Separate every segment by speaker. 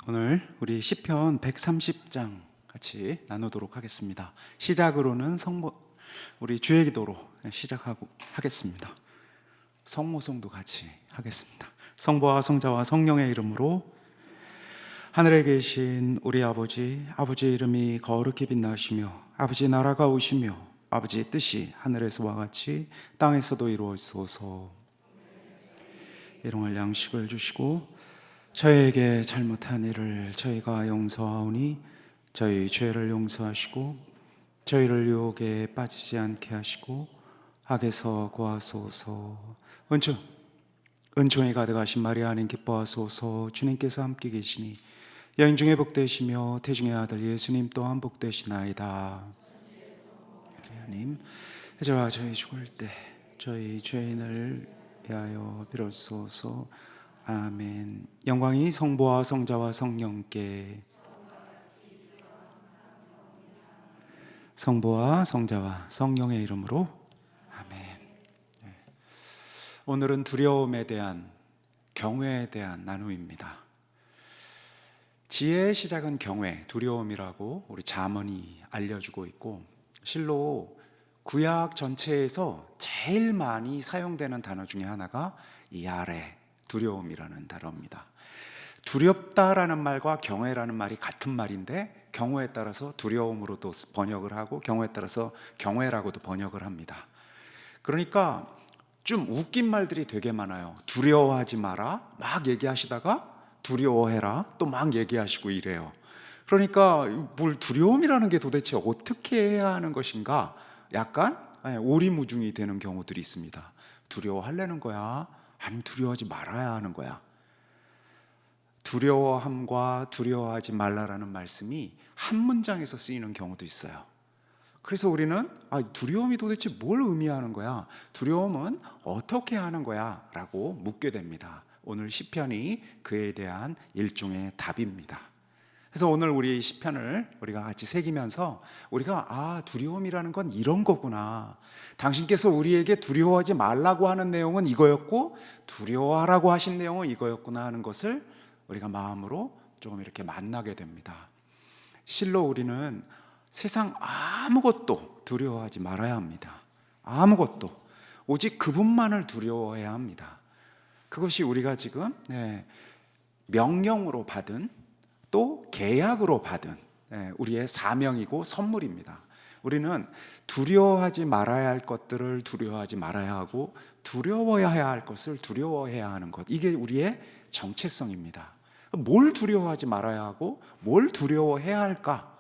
Speaker 1: 오늘 우리 시편 130장 같이 나누도록 하겠습니다. 시작으로는 우리 주의 기도로 하겠습니다. 성모송도 같이 하겠습니다. 성부와 성자와 성령의 이름으로. 하늘에 계신 우리 아버지의 이름이 거룩히 빛나시며 아버지 나라가 오시며 아버지의 뜻이 하늘에서와 같이 땅에서도 이루어지소서. 일용할 양식을 주시고 저희에게 잘못한 일을 저희가 용서하오니 저희 죄를 용서하시고 저희를 유혹에 빠지지 않게 하시고 악에서 구하소서. 은총이 가득하신 마리아 하나님 기뻐하소서. 주님께서 함께 계시니 여인 중에 복되시며 태중의 아들 예수님 또한 복되시나이다. 하나님, 저와 저희 죽을 때 저희 죄인을 위하여 빌어주소서. 아멘. 영광이 성부와 성자와 성령께. 성부와 성자와 성령의 이름으로. 아멘. 오늘은 두려움에 대한, 경외에 대한 나눔입니다. 지혜의 시작은 경외, 두려움이라고 우리 잠언이 알려주고 있고, 실로 구약 전체에서 제일 많이 사용되는 단어 중에 하나가 이 아래 두려움이라는 단어입니다. 두렵다라는 말과 경외라는 말이 같은 말인데 경우에 따라서 두려움으로도 번역을 하고 경우에 따라서 경외라고도 번역을 합니다. 그러니까 좀 웃긴 말들이 되게 많아요. 두려워하지 마라 막 얘기하시다가 두려워해라 또 막 얘기하시고 이래요. 그러니까 뭘 두려움이라는 게 도대체 어떻게 해야 하는 것인가, 약간 오리무중이 되는 경우들이 있습니다. 두려워하려는 거야? 아니면 두려워하지 말아야 하는 거야? 두려워함과 두려워하지 말라라는 말씀이 한 문장에서 쓰이는 경우도 있어요. 그래서 우리는 두려움이 도대체 뭘 의미하는 거야? 두려움은 어떻게 하는 거야? 라고 묻게 됩니다. 오늘 시편이 그에 대한 일종의 답입니다. 그래서 오늘 우리 시편을 우리가 같이 새기면서 우리가 두려움이라는 건 이런 거구나, 당신께서 우리에게 두려워하지 말라고 하는 내용은 이거였고 두려워하라고 하신 내용은 이거였구나 하는 것을 우리가 마음으로 조금 이렇게 만나게 됩니다. 실로 우리는 세상 아무것도 두려워하지 말아야 합니다. 아무것도, 오직 그분만을 두려워해야 합니다. 그것이 우리가 지금 명령으로 받은, 또 계약으로 받은 우리의 사명이고 선물입니다. 우리는 두려워하지 말아야 할 것들을 두려워하지 말아야 하고 두려워해야 할 것을 두려워해야 하는 것, 이게 우리의 정체성입니다. 뭘 두려워하지 말아야 하고 뭘 두려워해야 할까?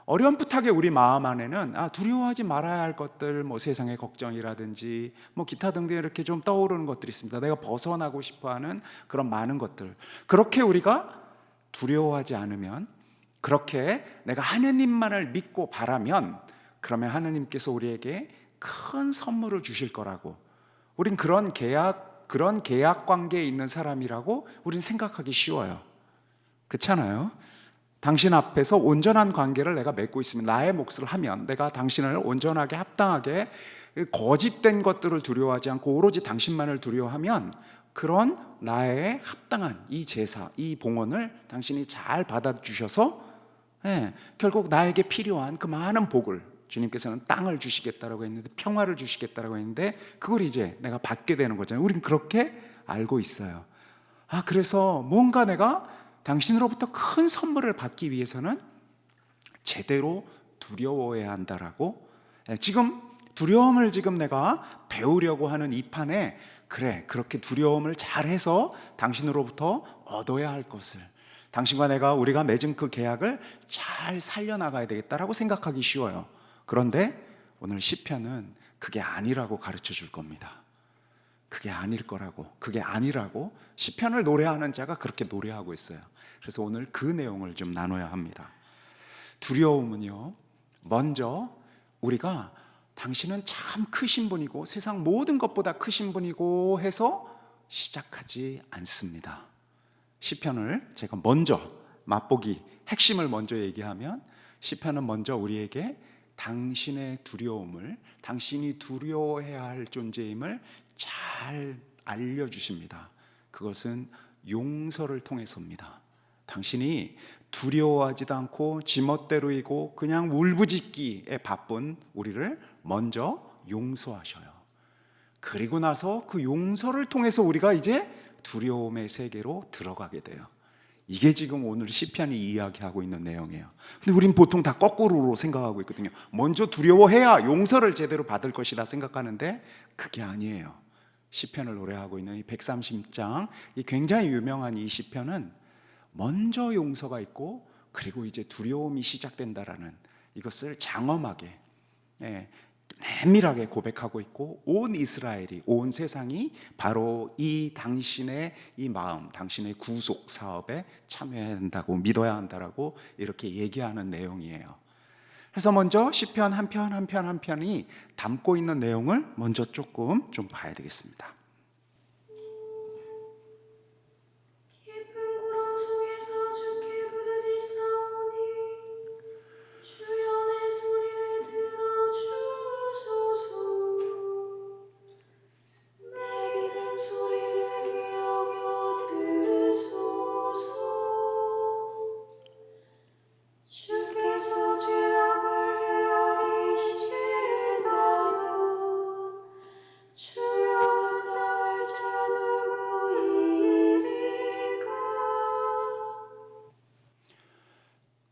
Speaker 1: 어렴풋하게 우리 마음 안에는 두려워하지 말아야 할 것들, 세상의 걱정이라든지 기타 등등 이렇게 좀 떠오르는 것들이 있습니다. 내가 벗어나고 싶어하는 그런 많은 것들. 그렇게 우리가 두려워하지 않으면, 그렇게 내가 하느님만을 믿고 바라면, 그러면 하느님께서 우리에게 큰 선물을 주실 거라고, 우린 그런 계약 관계에 있는 사람이라고 우린 생각하기 쉬워요. 그렇잖아요? 당신 앞에서 온전한 관계를 내가 맺고 있으면, 나의 몫을 하면, 내가 당신을 온전하게 합당하게 거짓된 것들을 두려워하지 않고 오로지 당신만을 두려워하면, 그런 나의 합당한 이 제사, 이 봉헌을 당신이 잘 받아주셔서 결국 나에게 필요한 그 많은 복을, 주님께서는 땅을 주시겠다라고 했는데, 평화를 주시겠다라고 했는데, 그걸 이제 내가 받게 되는 거잖아요. 우린 그렇게 알고 있어요. 그래서 뭔가 내가 당신으로부터 큰 선물을 받기 위해서는 제대로 두려워해야 한다라고, 지금 두려움을 내가 배우려고 하는 이 판에, 그래, 그렇게 두려움을 잘해서 당신으로부터 얻어야 할 것을, 당신과 우리가 맺은 그 계약을 잘 살려나가야 되겠다라고 생각하기 쉬워요. 그런데 오늘 시편은 그게 아니라고 가르쳐 줄 겁니다. 그게 아닐 거라고, 그게 아니라고 시편을 노래하는 자가 그렇게 노래하고 있어요. 그래서 오늘 그 내용을 좀 나눠야 합니다. 두려움은요, 먼저 우리가 당신은 참 크신 분이고 세상 모든 것보다 크신 분이고 해서 시작하지 않습니다. 시편을 제가 먼저 맛보기, 핵심을 먼저 얘기하면, 시편은 먼저 우리에게 당신의 두려움을, 당신이 두려워해야 할 존재임을 잘 알려주십니다. 그것은 용서를 통해서입니다. 당신이 두려워하지도 않고 지멋대로이고 그냥 울부짖기에 바쁜 우리를 먼저 용서하셔요. 그리고 나서 그 용서를 통해서 우리가 이제 두려움의 세계로 들어가게 돼요. 이게 지금 오늘 시편이 이야기하고 있는 내용이에요. 근데 우린 보통 다 거꾸로 생각하고 있거든요. 먼저 두려워해야 용서를 제대로 받을 것이라 생각하는데 그게 아니에요. 시편을 노래하고 있는 이 130장, 이 굉장히 유명한 이 시편은 먼저 용서가 있고 그리고 이제 두려움이 시작된다라는 이것을 장엄하게, 내밀하게 고백하고 있고, 온 이스라엘이, 온 세상이 바로 이 당신의 이 마음, 당신의 구속 사업에 참여해야 한다고, 믿어야 한다라고 이렇게 얘기하는 내용이에요. 그래서 먼저 시편 한 편 한 편 한 편이 담고 있는 내용을 먼저 조금 좀 봐야 되겠습니다.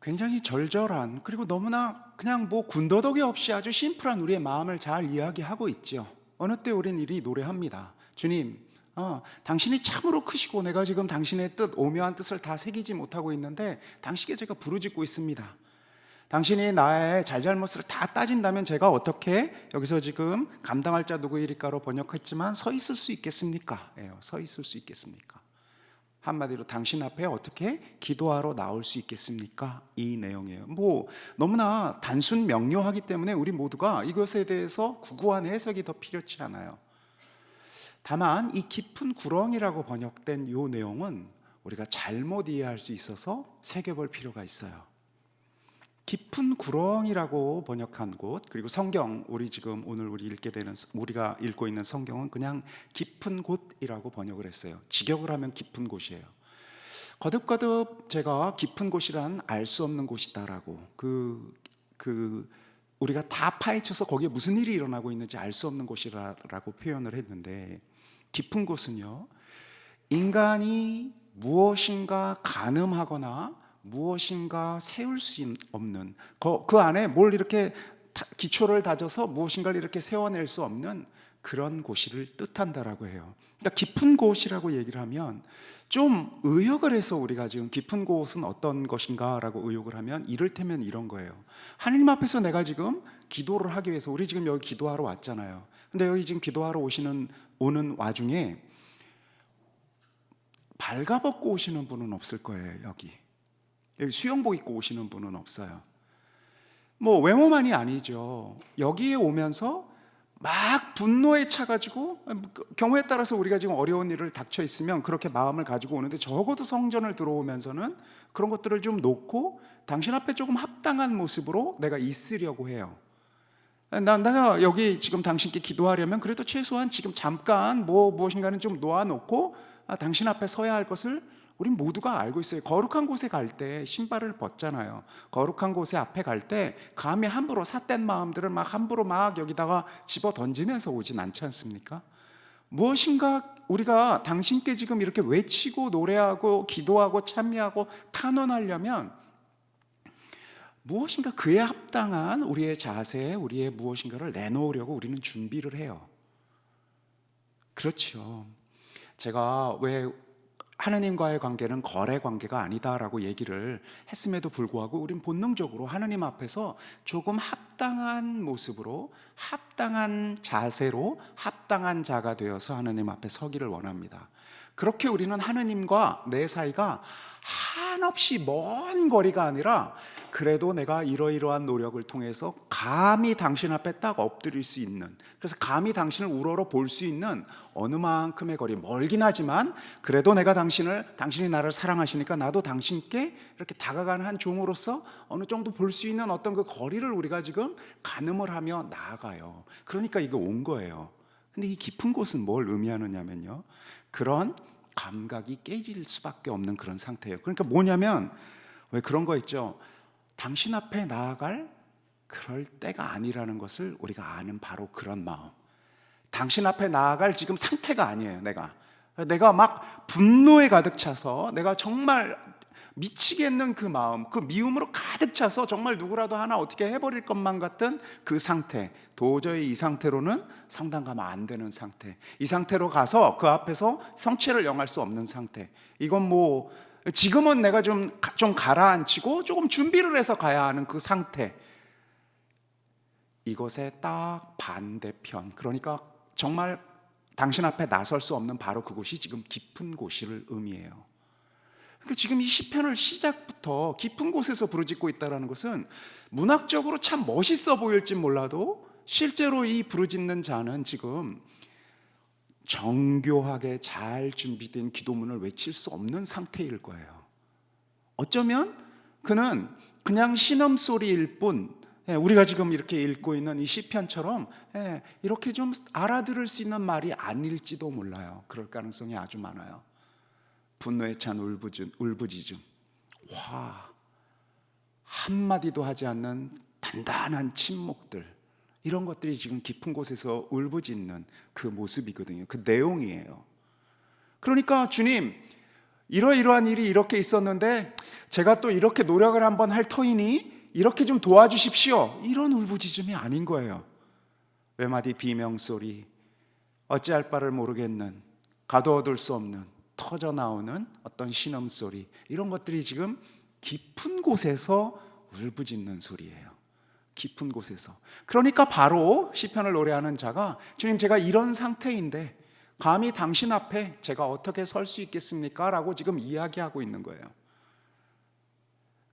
Speaker 1: 굉장히 절절한, 그리고 너무나 그냥 뭐 군더더기 없이 아주 심플한 우리의 마음을 잘 이야기하고 있죠. 어느 때 우린 이리 노래합니다. 주님, 당신이 참으로 크시고 내가 지금 당신의 뜻, 오묘한 뜻을 다 새기지 못하고 있는데 당신께 제가 부르짖고 있습니다. 당신이 나의 잘잘못을 다 따진다면 제가 어떻게, 여기서 지금 감당할 자 누구이리까로 번역했지만 서 있을 수 있겠습니까? 서 있을 수 있겠습니까? 한마디로 당신 앞에 어떻게 기도하러 나올 수 있겠습니까? 이 내용이에요. 뭐 너무나 단순 명료하기 때문에 우리 모두가 이것에 대해서 구구한 해석이 더 필요치 않아요. 다만 이 깊은 구렁이라고 번역된 이 내용은 우리가 잘못 이해할 수 있어서 새겨볼 필요가 있어요. 깊은 구렁이라고 번역한 곳, 그리고 성경, 우리 지금 오늘 우리가 읽고 있는 성경은 그냥 깊은 곳이라고 번역을 했어요. 직역을 하면 깊은 곳이에요. 거듭거듭 제가 깊은 곳이란 알 수 없는 곳이다라고, 우리가 다 파헤쳐서 거기에 무슨 일이 일어나고 있는지 알 수 없는 곳이라고 표현을 했는데, 깊은 곳은요, 인간이 무엇인가 가늠하거나 무엇인가 세울 수 없는, 그 안에 뭘 이렇게 기초를 다져서 무엇인가를 이렇게 세워낼 수 없는 그런 곳을 뜻한다라고 해요. 그러니까 깊은 곳이라고 얘기를 하면 좀 의역을 해서 우리가 지금 깊은 곳은 어떤 것인가라고 의역을 하면 이를테면 이런 거예요. 하나님 앞에서 내가 지금 기도를 하기 위해서, 우리 지금 여기 기도하러 왔잖아요. 근데 여기 지금 기도하러 오는 와중에 발가벗고 오시는 분은 없을 거예요. 여기 수영복 입고 오시는 분은 없어요. 뭐 외모만이 아니죠. 여기에 오면서 막 분노에 차가지고, 경우에 따라서 우리가 지금 어려운 일을 닥쳐 있으면 그렇게 마음을 가지고 오는데, 적어도 성전을 들어오면서는 그런 것들을 좀 놓고 당신 앞에 조금 합당한 모습으로 내가 있으려고 해요. 내가 여기 지금 당신께 기도하려면 그래도 최소한 지금 잠깐 무엇인가는 좀 놓아놓고 당신 앞에 서야 할 것을 우린 모두가 알고 있어요. 거룩한 곳에 갈 때 신발을 벗잖아요. 거룩한 곳에 앞에 갈 때 감히 함부로 삿된 마음들을 함부로 여기다가 집어 던지면서 오진 않지 않습니까? 무엇인가 우리가 당신께 지금 이렇게 외치고 노래하고 기도하고 참여하고 탄원하려면 무엇인가 그에 합당한 우리의 자세, 우리의 무엇인가를 내놓으려고 우리는 준비를 해요. 그렇죠. 제가 왜 하느님과의 관계는 거래 관계가 아니다라고 얘기를 했음에도 불구하고 우린 본능적으로 하느님 앞에서 조금 합당한 모습으로, 합당한 자세로, 합당한 자가 되어서 하느님 앞에 서기를 원합니다. 그렇게 우리는 하느님과 내 사이가 한없이 먼 거리가 아니라 그래도 내가 이러이러한 노력을 통해서 감히 당신 앞에 딱 엎드릴 수 있는, 그래서 감히 당신을 우러러 볼 수 있는 어느 만큼의 거리, 멀긴 하지만 그래도 내가 당신이 나를 사랑하시니까 나도 당신께 이렇게 다가가는 한 종으로서 어느 정도 볼 수 있는 어떤 그 거리를 우리가 지금 가늠을 하며 나아가요. 그러니까 이거 온 거예요. 근데 이 깊은 곳은 뭘 의미하느냐면요, 그런 감각이 깨질 수밖에 없는 그런 상태예요. 그러니까 뭐냐면, 왜 그런 거 있죠. 당신 앞에 나아갈 그럴 때가 아니라는 것을 우리가 아는 바로 그런 마음. 당신 앞에 나아갈 지금 상태가 아니에요. 내가 막 분노에 가득 차서 내가 정말 미치겠는 그 마음, 그 미움으로 가득 차서 정말 누구라도 하나 어떻게 해버릴 것만 같은 그 상태. 도저히 이 상태로는 성당 가면 안 되는 상태. 이 상태로 가서 그 앞에서 성체를 영할 수 없는 상태. 이건 뭐 지금은 내가 좀 가라앉히고 조금 준비를 해서 가야 하는 그 상태. 이것의 딱 반대편. 그러니까 정말 당신 앞에 나설 수 없는 바로 그곳이 지금 깊은 곳을 의미해요. 그러니까 지금 이 시편을 시작부터 깊은 곳에서 부르짖고 있다는 것은 문학적으로 참 멋있어 보일지 몰라도 실제로 이 부르짖는 자는 지금 정교하게 잘 준비된 기도문을 외칠 수 없는 상태일 거예요. 어쩌면 그는 그냥 신음소리일 뿐, 우리가 지금 이렇게 읽고 있는 이 시편처럼 이렇게 좀 알아들을 수 있는 말이 아닐지도 몰라요. 그럴 가능성이 아주 많아요. 분노에 찬 울부짖음, 화, 한마디도 하지 않는 단단한 침묵들, 이런 것들이 지금 깊은 곳에서 울부짖는 그 모습이거든요. 그 내용이에요. 그러니까 주님, 이러이러한 일이 이렇게 있었는데 제가 또 이렇게 노력을 한번 할 터이니 이렇게 좀 도와주십시오, 이런 울부짖음이 아닌 거예요. 외마디 비명소리, 어찌할 바를 모르겠는, 가둬둘 수 없는, 터져 나오는 어떤 신음소리, 이런 것들이 지금 깊은 곳에서 울부짖는 소리예요. 깊은 곳에서. 그러니까 바로 시편을 노래하는 자가, 주님, 제가 이런 상태인데 감히 당신 앞에 제가 어떻게 설 수 있겠습니까? 라고 지금 이야기하고 있는 거예요.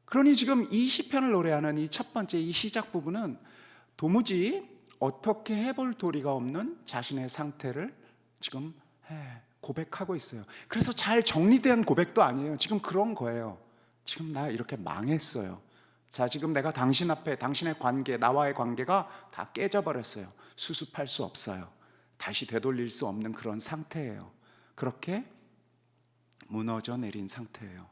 Speaker 1: 그러니 지금 이 시편을 노래하는 이 첫 번째 이 시작 부분은 도무지 어떻게 해볼 도리가 없는 자신의 상태를 지금 고백하고 있어요. 그래서 잘 정리된 고백도 아니에요. 지금 그런 거예요. 지금 나 이렇게 망했어요. 자, 지금 내가 당신 앞에, 당신의 관계, 나와의 관계가 다 깨져버렸어요. 수습할 수 없어요. 다시 되돌릴 수 없는 그런 상태예요. 그렇게 무너져 내린 상태예요.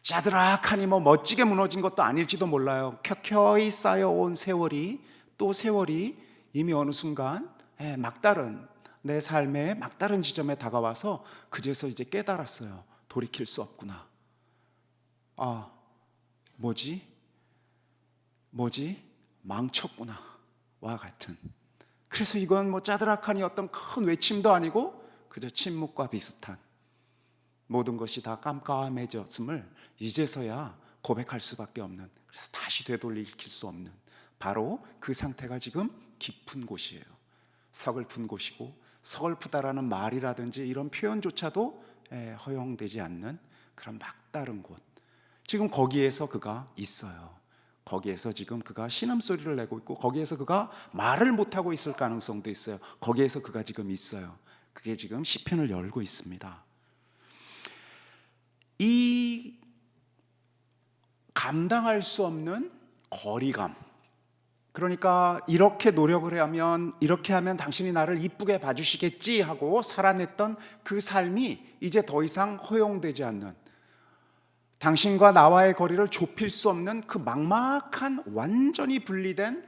Speaker 1: 짜드락하니 뭐 멋지게 무너진 것도 아닐지도 몰라요. 켜켜이 쌓여온 세월이, 또 세월이 이미 어느 순간 막다른, 내 삶의 막다른 지점에 다가와서 그제서 이제 깨달았어요. 돌이킬 수 없구나. 아, 뭐지? 망쳤구나 와 같은. 그래서 이건 뭐 짜드락하니 어떤 큰 외침도 아니고 그저 침묵과 비슷한, 모든 것이 다 깜깜해졌음을 이제서야 고백할 수밖에 없는, 그래서 다시 되돌릴 수 없는 바로 그 상태가 지금 깊은 곳이에요. 서글픈 곳이고, 서글프다라는 말이라든지 이런 표현조차도 허용되지 않는 그런 막다른 곳, 지금 거기에서 그가 있어요. 거기에서 지금 그가 신음소리를 내고 있고, 거기에서 그가 말을 못하고 있을 가능성도 있어요. 거기에서 그가 지금 있어요. 그게 지금 시편을 열고 있습니다. 이 감당할 수 없는 거리감, 그러니까 이렇게 노력을 하면, 이렇게 하면 당신이 나를 이쁘게 봐주시겠지 하고 살아냈던 그 삶이 이제 더 이상 허용되지 않는, 당신과 나와의 거리를 좁힐 수 없는 그 막막한, 완전히 분리된,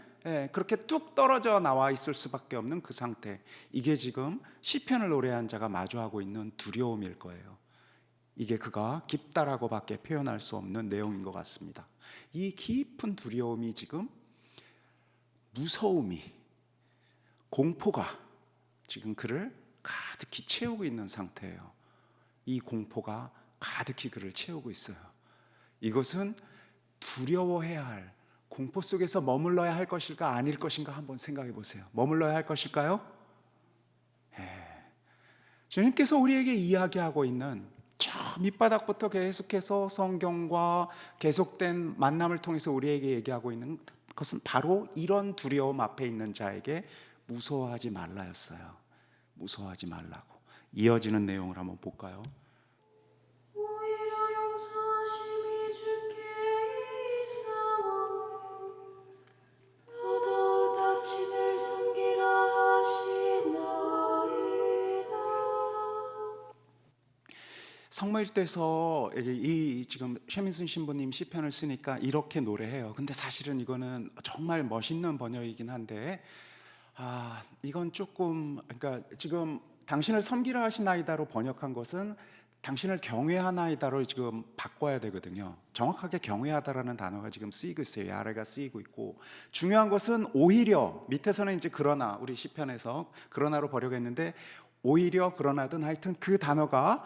Speaker 1: 그렇게 뚝 떨어져 나와 있을 수밖에 없는 그 상태, 이게 지금 시편을 노래한 자가 마주하고 있는 두려움일 거예요. 이게 그가 깊다라고밖에 표현할 수 없는 내용인 것 같습니다. 이 깊은 두려움이 지금, 무서움이, 공포가 지금 그를 가득히 채우고 있는 상태예요. 이 공포가 가득히 그를 채우고 있어요. 이것은 두려워해야 할, 공포 속에서 머물러야 할 것일까 아닐 것인가 한번 생각해 보세요. 머물러야 할 것일까요? 주님께서 우리에게 이야기하고 있는, 저 밑바닥부터 계속해서 성경과 계속된 만남을 통해서 우리에게 얘기하고 있는 것은 바로 이런 두려움 앞에 있는 자에게 무서워하지 말라였어요. 무서워하지 말라고. 이어지는 내용을 한번 볼까요?
Speaker 2: 오히려 용서하심이 주께 있사오 더더욱 당신을 섬기라 하시나이다.
Speaker 1: 성모일 때서 이 지금 최민순 신부님 시편을 쓰니까 이렇게 노래해요. 근데 사실은 이거는 정말 멋있는 번역이긴 한데 이건 조금, 그러니까 지금 당신을 섬기라 하시나이다로 번역한 것은 당신을 경외하나이다로 지금 바꿔야 되거든요. 정확하게 경외하다라는 단어가 지금 쓰이고 있어요. 이 아래가 쓰이고 있고, 중요한 것은 오히려, 밑에서는 이제 그러나, 우리 시편에서 그러나로 번역했는데 오히려 그러나든 하여튼 그 단어가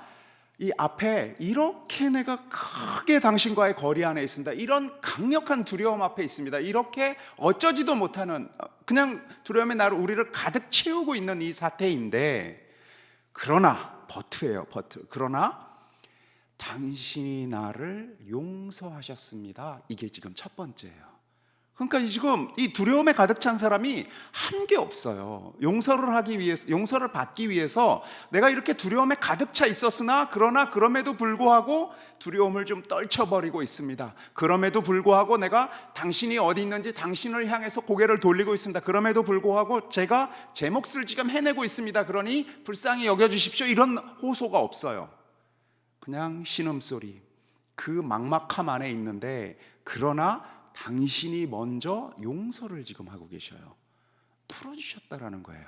Speaker 1: 이 앞에 이렇게 내가 크게 당신과의 거리 안에 있습니다. 이런 강력한 두려움 앞에 있습니다. 이렇게 어쩌지도 못하는, 그냥 두려움의 나를 우리를 가득 채우고 있는 이 사태인데, 그러나 버트예요. 버트. 그러나 당신이 나를 용서하셨습니다. 이게 지금 첫 번째예요. 그러니까 지금 이 두려움에 가득 찬 사람이 한 게 없어요. 용서를 하기 위해서, 용서를 받기 위해서 내가 이렇게 두려움에 가득 차 있었으나, 그러나 그럼에도 불구하고 두려움을 좀 떨쳐버리고 있습니다. 그럼에도 불구하고 내가 당신이 어디 있는지 당신을 향해서 고개를 돌리고 있습니다. 그럼에도 불구하고 제가 제 몫을 지금 해내고 있습니다. 그러니 불쌍히 여겨주십시오. 이런 호소가 없어요. 그냥 신음소리, 그 막막함 안에 있는데, 그러나 당신이 먼저 용서를 지금 하고 계셔요. 풀어주셨다라는 거예요.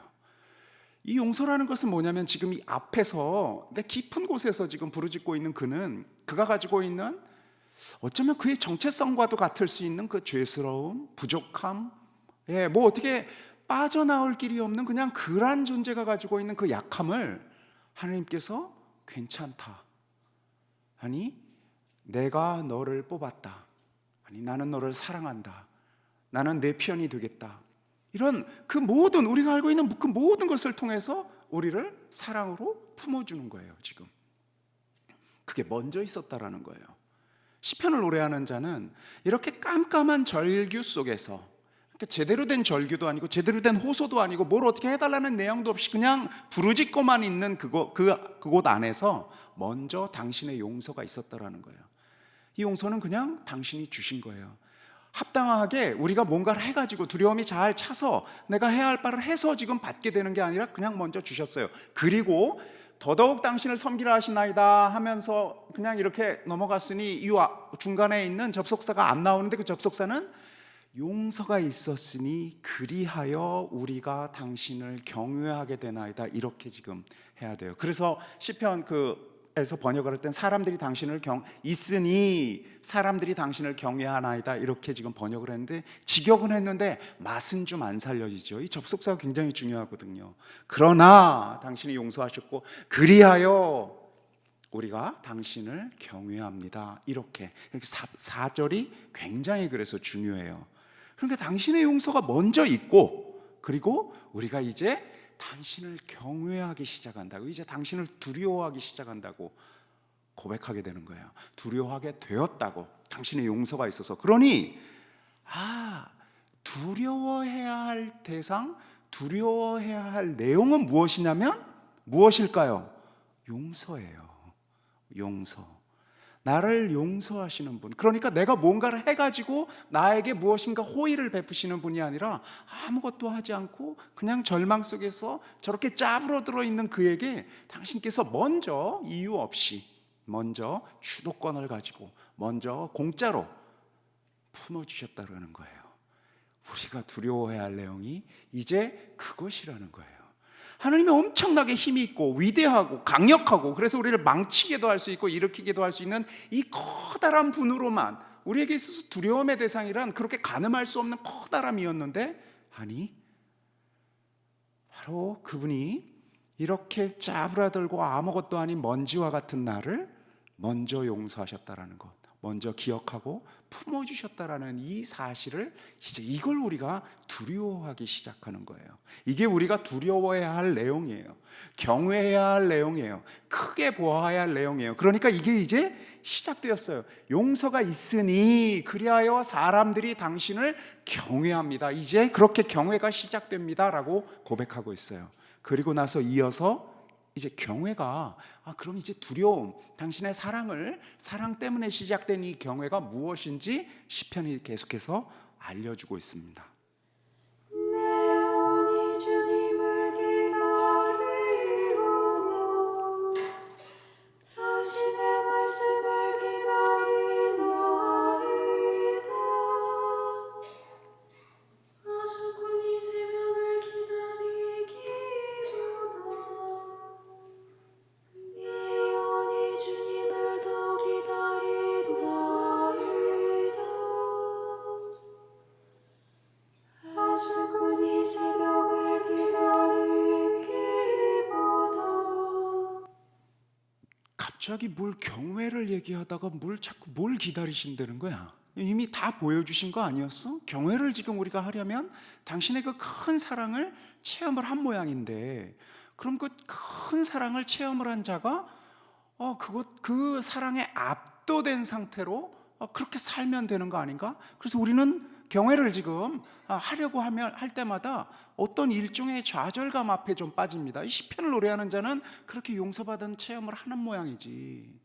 Speaker 1: 이 용서라는 것은 뭐냐면, 지금 이 앞에서 내 깊은 곳에서 지금 부르짖고 있는 그는, 그가 가지고 있는 어쩌면 그의 정체성과도 같을 수 있는 그 죄스러움, 부족함, 뭐 어떻게 빠져나올 길이 없는 그냥 그러한 존재가 가지고 있는 그 약함을 하나님께서 괜찮다, 아니 내가 너를 뽑았다, 아니 나는 너를 사랑한다, 나는 내 편이 되겠다, 이런 그 모든, 우리가 알고 있는 그 모든 것을 통해서 우리를 사랑으로 품어주는 거예요. 지금 그게 먼저 있었다라는 거예요. 시편을 노래하는 자는 이렇게 깜깜한 절규 속에서, 그러니까 제대로 된 절규도 아니고 제대로 된 호소도 아니고 뭘 어떻게 해달라는 내용도 없이 그냥 부르짖고만 있는 그곳 안에서 먼저 당신의 용서가 있었다라는 거예요. 이 용서는 그냥 당신이 주신 거예요. 합당하게 우리가 뭔가를 해가지고 두려움이 잘 차서 내가 해야 할 바를 해서 지금 받게 되는 게 아니라 그냥 먼저 주셨어요. 그리고 더더욱 당신을 섬기라 하시나이다 하면서 그냥 이렇게 넘어갔으니 이 중간에 있는 접속사가 안 나오는데, 그 접속사는 용서가 있었으니 그리하여 우리가 당신을 경외하게 되나이다, 이렇게 지금 해야 돼요. 그래서 시편 에서 번역을 할 땐 사람들이 당신을 있으니 사람들이 당신을 경외하나이다, 이렇게 지금 번역을 했는데, 직역은 했는데 맛은 좀 안 살려지죠. 이 접속사가 굉장히 중요하거든요. 그러나 당신이 용서하셨고 그리하여 우리가 당신을 경외합니다, 이렇게 4절이 굉장히 그래서 중요해요. 그러니까 당신의 용서가 먼저 있고, 그리고 우리가 이제 당신을 경외하기 시작한다고, 이제 당신을 두려워하기 시작한다고 고백하게 되는 거예요. 두려워하게 되었다고, 당신의 용서가 있어서. 그러니 두려워해야 할 대상, 두려워해야 할 내용은 무엇이냐면, 무엇일까요? 용서예요. 용서. 나를 용서하시는 분, 그러니까 내가 뭔가를 해가지고 나에게 무엇인가 호의를 베푸시는 분이 아니라 아무것도 하지 않고 그냥 절망 속에서 저렇게 짜부러들어 있는 그에게 당신께서 먼저 이유 없이 먼저 주도권을 가지고 먼저 공짜로 품어주셨다는 거예요. 우리가 두려워해야 할 내용이 이제 그것이라는 거예요. 하나님이 엄청나게 힘이 있고 위대하고 강력하고, 그래서 우리를 망치게도 할 수 있고 일으키게도 할 수 있는 이 커다란 분으로만 우리에게 있어서 두려움의 대상이란 그렇게 가늠할 수 없는 커다람이었는데, 아니 바로 그분이 이렇게 짜부라들고 아무것도 아닌 먼지와 같은 나를 먼저 용서하셨다라는 것, 먼저 기억하고 품어주셨다라는 이 사실을, 이제 이걸 우리가 두려워하기 시작하는 거예요. 이게 우리가 두려워해야 할 내용이에요. 경외해야 할 내용이에요. 크게 보아야 할 내용이에요. 그러니까 이게 이제 시작되었어요. 용서가 있으니 그리하여 사람들이 당신을 경외합니다. 이제 그렇게 경외가 시작됩니다 라고 고백하고 있어요. 그리고 나서 이어서 이제 경외가, 그럼 이제 두려움, 당신의 사랑 때문에 시작된 이 경외가 무엇인지 시편이 계속해서 알려주고 있습니다.
Speaker 2: 내 영혼이 주님을 기다리오며 당신의
Speaker 1: 갑자기 뭘 경외를 얘기하다가 자꾸 뭘 기다리신다는 거야? 이미 다 보여주신 거 아니었어? 경외를 지금 우리가 하려면 당신의 그 큰 사랑을 체험을 한 모양인데, 그럼 그 큰 사랑을 체험을 한 자가 그 사랑에 압도된 상태로 그렇게 살면 되는 거 아닌가? 그래서 우리는 경외를 지금 하려고 할 때마다 어떤 일종의 좌절감 앞에 좀 빠집니다. 이 시편을 노래하는 자는 그렇게 용서받은 체험을 하는 모양이지.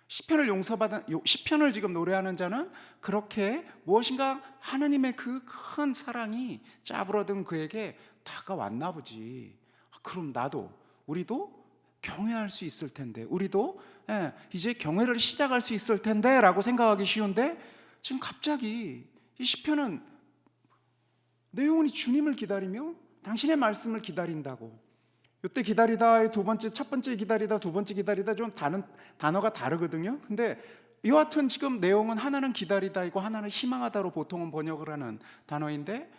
Speaker 1: 시편을 지금 노래하는 자는 그렇게 무엇인가 하나님의 그 큰 사랑이 짜부러든 그에게 다가왔나 보지. 그럼 우리도 경외할 수 있을 텐데, 우리도 이제 경외를 시작할 수 있을 텐데 라고 생각하기 쉬운데, 지금 갑자기 이 시편은 내 영혼이 주님을 기다리며 당신의 말씀을 기다린다고. 이때 기다리다의 첫 번째 기다리다, 두 번째 기다리다 좀 단어가 다르거든요. 근데 여하튼 지금 내용은 하나는 기다리다이고 하나는 희망하다로 보통은 번역을 하는 단어인데,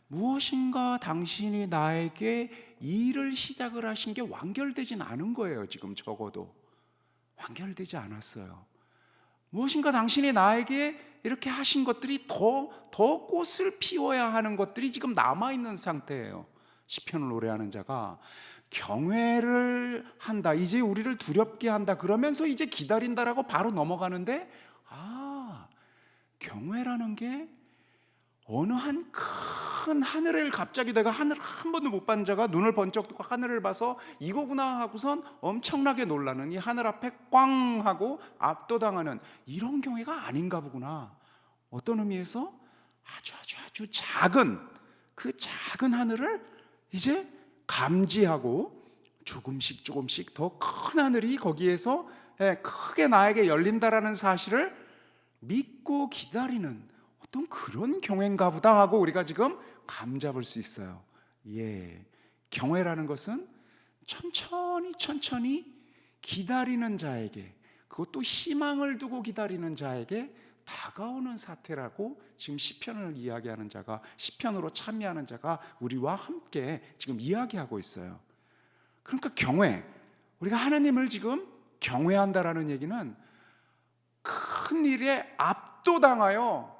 Speaker 1: 무엇인가 당신이 나에게 일을 시작을 하신 게 완결되진 않은 거예요. 지금 적어도 완결되지 않았어요. 무엇인가 당신이 나에게 이렇게 하신 것들이 더 꽃을 피워야 하는 것들이 지금 남아있는 상태예요. 시편을 노래하는 자가 경외를 한다, 이제 우리를 두렵게 한다 그러면서 이제 기다린다라고 바로 넘어가는데, 경외라는 게 어느 한 큰 하늘을 갑자기 내가 하늘 한 번도 못 본 자가 눈을 번쩍 뜨고 하늘을 봐서 이거구나 하고선 엄청나게 놀라는, 이 하늘 앞에 꽝 하고 압도당하는 이런 경외가 아닌가 보구나. 어떤 의미에서 아주 작은 그 작은 하늘을 이제 감지하고 조금씩 더 큰 하늘이 거기에서 크게 나에게 열린다라는 사실을 믿고 기다리는 어떤 그런 경외인가 보다 하고 우리가 지금 감잡을 수 있어요. 경외라는 것은 천천히 기다리는 자에게, 그것도 희망을 두고 기다리는 자에게 다가오는 사태라고 지금 시편을 이야기하는 자가, 시편으로 참여하는 자가 우리와 함께 지금 이야기하고 있어요. 그러니까 우리가 하나님을 지금 경외한다라는 얘기는 큰 일에 압도당하여,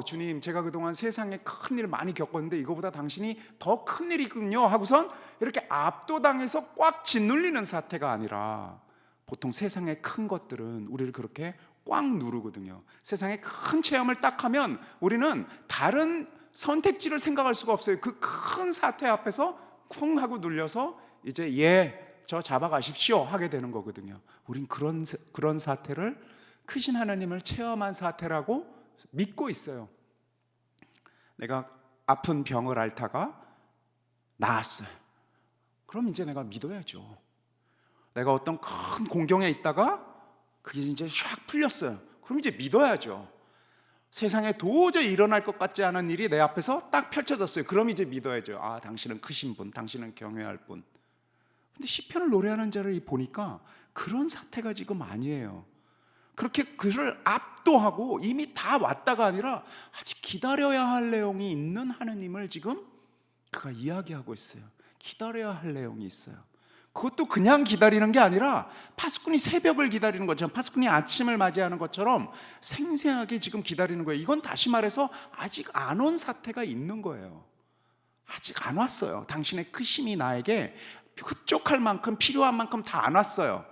Speaker 1: 주님, 제가 그동안 세상에 큰 일 많이 겪었는데 이거보다 당신이 더 큰 일이군요 하고선 이렇게 압도당해서 꽉 짓눌리는 사태가 아니라, 보통 세상의 큰 것들은 우리를 그렇게 꽉 누르거든요. 세상의 큰 체험을 딱 하면 우리는 다른 선택지를 생각할 수가 없어요. 그 큰 사태 앞에서 쿵 하고 눌려서 이제 저 잡아가십시오 하게 되는 거거든요. 우린 그런 사태를, 크신 하나님을 체험한 사태라고 믿고 있어요. 내가 아픈 병을 앓다가 나았어요. 그럼 이제 내가 믿어야죠. 내가 어떤 큰 공경에 있다가 그게 이제 샥 풀렸어요. 그럼 이제 믿어야죠. 세상에 도저히 일어날 것 같지 않은 일이 내 앞에서 딱 펼쳐졌어요. 그럼 이제 믿어야죠. 당신은 크신 분, 당신은 경외할 분. 근데 시편을 노래하는 자를 보니까 그런 사태가 지금 아니에요. 그렇게 그를 압도하고 이미 다 왔다가 아니라 아직 기다려야 할 내용이 있는 하느님을 지금 그가 이야기하고 있어요. 기다려야 할 내용이 있어요. 그것도 그냥 기다리는 게 아니라 파수꾼이 새벽을 기다리는 것처럼, 파수꾼이 아침을 맞이하는 것처럼 생생하게 지금 기다리는 거예요. 이건 다시 말해서 아직 안 온 사태가 있는 거예요. 아직 안 왔어요. 당신의 크심이 나에게 흡족할 만큼, 필요한 만큼 다 안 왔어요.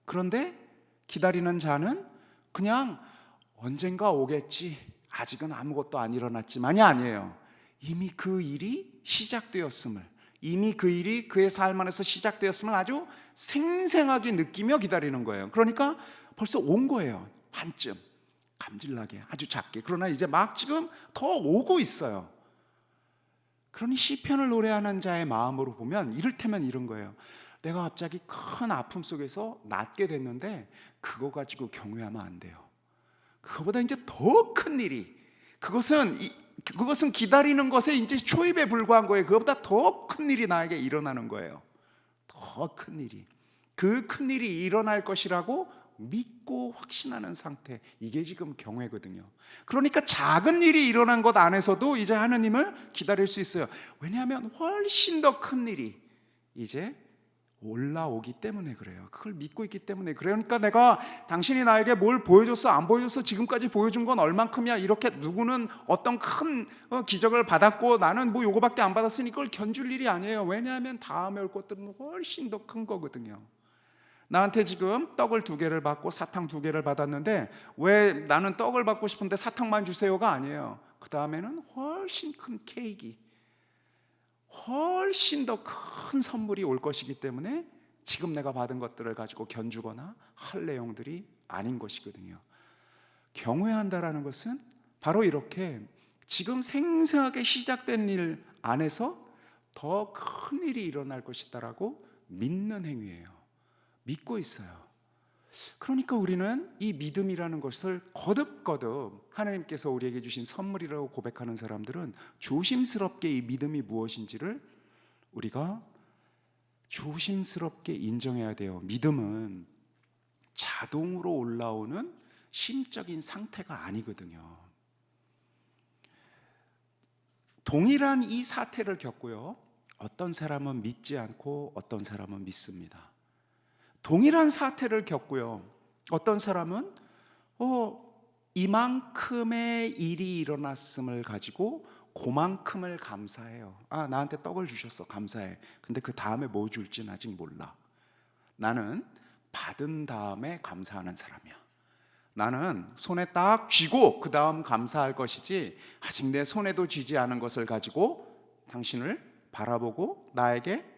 Speaker 1: 그런데 기다리는 자는 그냥 언젠가 오겠지, 아직은 아무것도 안 일어났지만이 아니에요. 이미 그 일이 시작되었음을, 이미 그 일이 그의 삶 안에서 시작되었음을 아주 생생하게 느끼며 기다리는 거예요. 그러니까 벌써 온 거예요. 반쯤 감질나게, 아주 작게. 그러나 이제 막 지금 더 오고 있어요. 그러니 시편을 노래하는 자의 마음으로 보면 이를테면 이런 거예요. 내가 갑자기 큰 아픔 속에서 낫게 됐는데 그거 가지고 경외하면 안 돼요. 그거보다 이제 더 큰 일이, 그것은 기다리는 것에 이제 초입에 불과한 거예요. 그거보다 더 큰 일이 나에게 일어나는 거예요. 더 큰 일이, 그 큰 일이 일어날 것이라고 믿고 확신하는 상태, 이게 지금 경외거든요. 그러니까 작은 일이 일어난 것 안에서도 이제 하나님을 기다릴 수 있어요. 왜냐하면 훨씬 더 큰 일이 이제 올라오기 때문에 그래요. 그걸 믿고 있기 때문에. 그러니까 내가 당신이 나에게 뭘 보여줬어 안 보여줬어 지금까지 보여준 건 얼만큼이야 이렇게 누구는 어떤 큰 기적을 받았고 나는 뭐 요거밖에 안 받았으니 그걸 견줄 일이 아니에요. 왜냐하면 다음에 올 것들은 훨씬 더 큰 거거든요. 나한테 지금 떡을 2개를 받고 사탕 2개를 받았는데 왜 나는 떡을 받고 싶은데 사탕만 주세요가 아니에요. 그 다음에는 훨씬 큰 케이크, 훨씬 더 큰 선물이 올 것이기 때문에 지금 내가 받은 것들을 가지고 견주거나 할 내용들이 아닌 것이거든요. 경외한다라는 것은 바로 이렇게 지금 생생하게 시작된 일 안에서 더 큰 일이 일어날 것이다라고 믿는 행위예요. 믿고 있어요. 그러니까 우리는 이 믿음이라는 것을 거듭거듭 하나님께서 우리에게 주신 선물이라고 고백하는 사람들은 조심스럽게 이 믿음이 무엇인지를 우리가 조심스럽게 인정해야 돼요. 믿음은 자동으로 올라오는 심적인 상태가 아니거든요. 동일한 이 사태를 겪고요. 어떤 사람은 믿지 않고 어떤 사람은 믿습니다. 동일한 사태를 겪고요. 어떤 사람은 이만큼의 일이 일어났음을 가지고 그만큼을 감사해요. 아, 나한테 떡을 주셨어. 감사해. 근데 그 다음에 뭐 줄지는 아직 몰라. 나는 받은 다음에 감사하는 사람이야. 나는 손에 딱 쥐고 그 다음 감사할 것이지 아직 내 손에도 쥐지 않은 것을 가지고 당신을 바라보고 나에게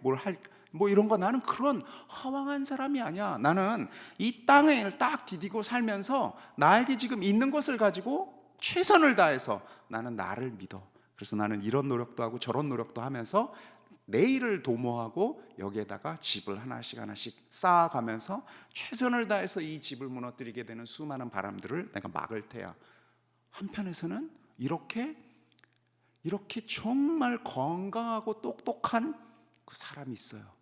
Speaker 1: 뭐 이런 거 나는 그런 허황한 사람이 아니야. 나는 이 땅을 딱 디디고 살면서 나에게 지금 있는 것을 가지고 최선을 다해서 나는 나를 믿어. 그래서 나는 이런 노력도 하고 저런 노력도 하면서 내일을 도모하고 여기에다가 집을 하나씩 쌓아가면서 최선을 다해서 이 집을 무너뜨리게 되는 수많은 바람들을 내가 막을 테야. 한편에서는 이렇게 정말 건강하고 똑똑한 그 사람이 있어요.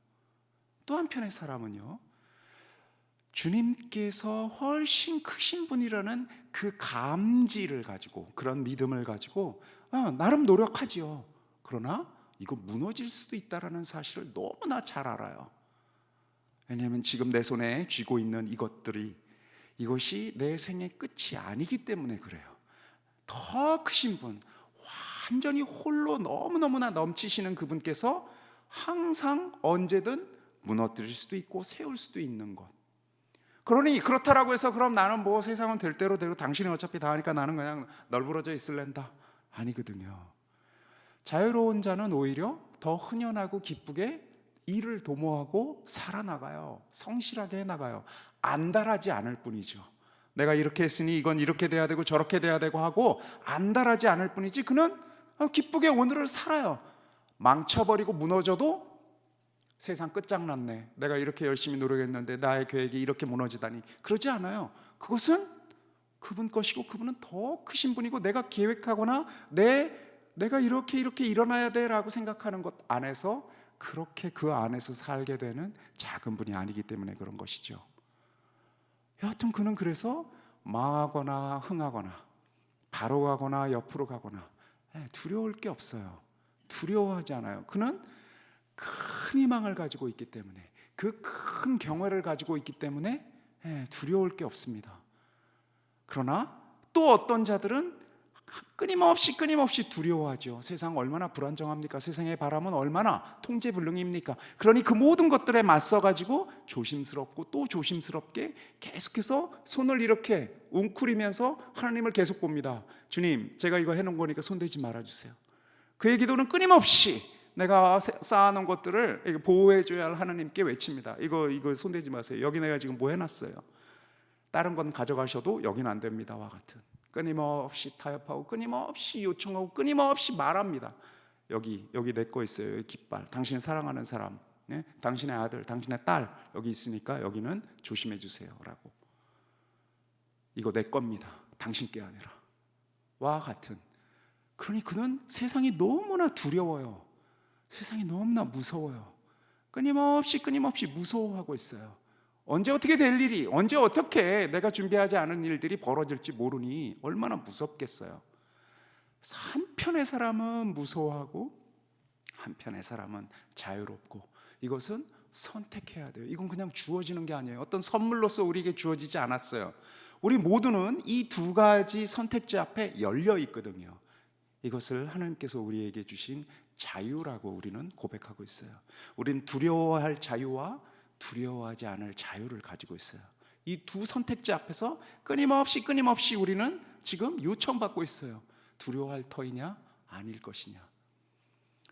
Speaker 1: 또 한편의 사람은요, 주님께서 훨씬 크신 분이라는 그 감지를 가지고, 그런 믿음을 가지고 나름 노력하지요. 그러나 이거 무너질 수도 있다는 사실을 너무나 잘 알아요. 왜냐하면 지금 내 손에 쥐고 있는 이것이 내 생의 끝이 아니기 때문에 그래요. 더 크신 분, 완전히 홀로 너무너무나 넘치시는 그분께서 항상 언제든 무너뜨릴 수도 있고 세울 수도 있는 것. 그러니 그렇다라고 해서 그럼 나는 뭐 세상은 될 대로 되고 당신이 어차피 다 하니까 나는 그냥 널브러져 있을랜다. 아니거든요. 자유로운 자는 오히려 더 흔연하고 기쁘게 일을 도모하고 살아나가요. 성실하게 해나가요. 안달하지 않을 뿐이죠. 내가 이렇게 했으니 이건 이렇게 돼야 되고 저렇게 돼야 되고 하고 안달하지 않을 뿐이지 그는 기쁘게 오늘을 살아요. 망쳐버리고 무너져도 세상 끝장났네, 내가 이렇게 열심히 노력했는데 나의 계획이 이렇게 무너지다니, 그러지 않아요. 그것은 그분 것이고 그분은 더 크신 분이고 내가 계획하거나 내가 이렇게 일어나야 돼라고 생각하는 것 안에서 그렇게 그 안에서 살게 되는 작은 분이 아니기 때문에 그런 것이죠. 여하튼 그는 그래서 망하거나 흥하거나 바로 가거나 옆으로 가거나 두려울 게 없어요. 두려워하지 않아요. 그는 큰 희망을 가지고 있기 때문에, 그 큰 경외를 가지고 있기 때문에 두려울 게 없습니다. 그러나 또 어떤 자들은 끊임없이 두려워하죠. 세상 얼마나 불안정합니까? 세상의 바람은 얼마나 통제불능입니까? 그러니 그 모든 것들에 맞서가지고 조심스럽고 또 조심스럽게 계속해서 손을 이렇게 웅크리면서 하나님을 계속 봅니다. 주님, 제가 이거 해놓은 거니까 손대지 말아주세요. 그의 기도는 끊임없이 내가 쌓아놓은 것들을 보호해줘야 할 하나님께 외칩니다. 이거 손대지 마세요. 여기 내가 지금 뭐 해놨어요. 다른 건 가져가셔도 여긴 안 됩니다와 같은, 끊임없이 타협하고 끊임없이 요청하고 끊임없이 말합니다. 여기 내 거 있어요. 여기 깃발, 당신이 사랑하는 사람, 당신의 아들, 당신의 딸 여기 있으니까 여기는 조심해 주세요 라고. 이거 내 겁니다, 당신께 아니라 와 같은. 그러니 그는 세상이 너무나 두려워요. 세상이 너무나 무서워요. 끊임없이 무서워하고 있어요. 언제 어떻게 될 일이, 언제 어떻게 내가 준비하지 않은 일들이 벌어질지 모르니 얼마나 무섭겠어요. 한편의 사람은 무서워하고 한편의 사람은 자유롭고, 이것은 선택해야 돼요. 이건 그냥 주어지는 게 아니에요. 어떤 선물로서 우리에게 주어지지 않았어요. 우리 모두는 이 두 가지 선택지 앞에 열려 있거든요. 이것을 하나님께서 우리에게 주신 자유라고 우리는 고백하고 있어요. 우리는 두려워할 자유와 두려워하지 않을 자유를 가지고 있어요. 이 두 선택지 앞에서 끊임없이 우리는 지금 요청받고 있어요. 두려워할 터이냐 아닐 것이냐.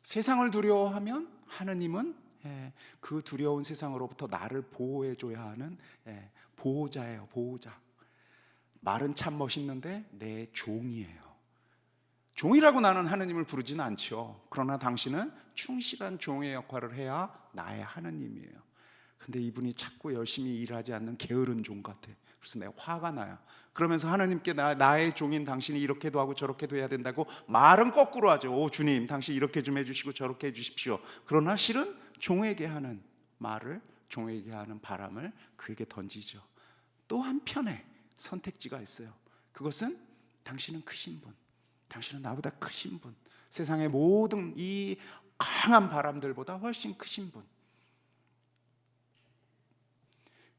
Speaker 1: 세상을 두려워하면 하느님은 그 두려운 세상으로부터 나를 보호해줘야 하는 보호자예요. 보호자. 말은 참 멋있는데 내 종이에요. 종이라고 나는 하느님을 부르지는 않죠. 그러나 당신은 충실한 종의 역할을 해야 나의 하느님이에요. 근데 이분이 자꾸 열심히 일하지 않는 게으른 종 같아. 그래서 내가 화가 나요. 그러면서 하나님께 나의 종인 당신이 이렇게도 하고 저렇게도 해야 된다고 말은 거꾸로 하죠. 오 주님, 당신 이렇게 좀 해주시고 저렇게 해주십시오. 그러나 실은 종에게 하는 말을, 종에게 하는 바람을 그에게 던지죠. 또 한편에 선택지가 있어요. 그것은 당신은 크신 분, 당신은 나보다 크신 분, 세상의 모든 이 강한 바람들보다 훨씬 크신 분.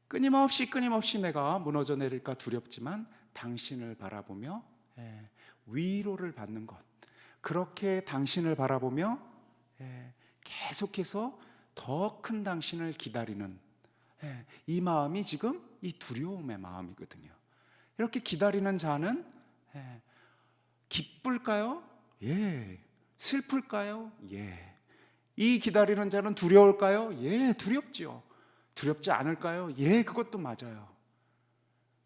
Speaker 1: 끊임없이 내가 무너져 내릴까 두렵지만 당신을 바라보며 위로를 받는 것, 그렇게 당신을 바라보며 계속해서 더 큰 당신을 기다리는 이 마음이 지금 이 두려움의 마음이거든요. 이렇게 기다리는 자는 기쁠까요? 예. 슬플까요? 예. 이 기다리는 자는 두려울까요? 예, 두렵지요. 두렵지 않을까요? 예, 그것도 맞아요.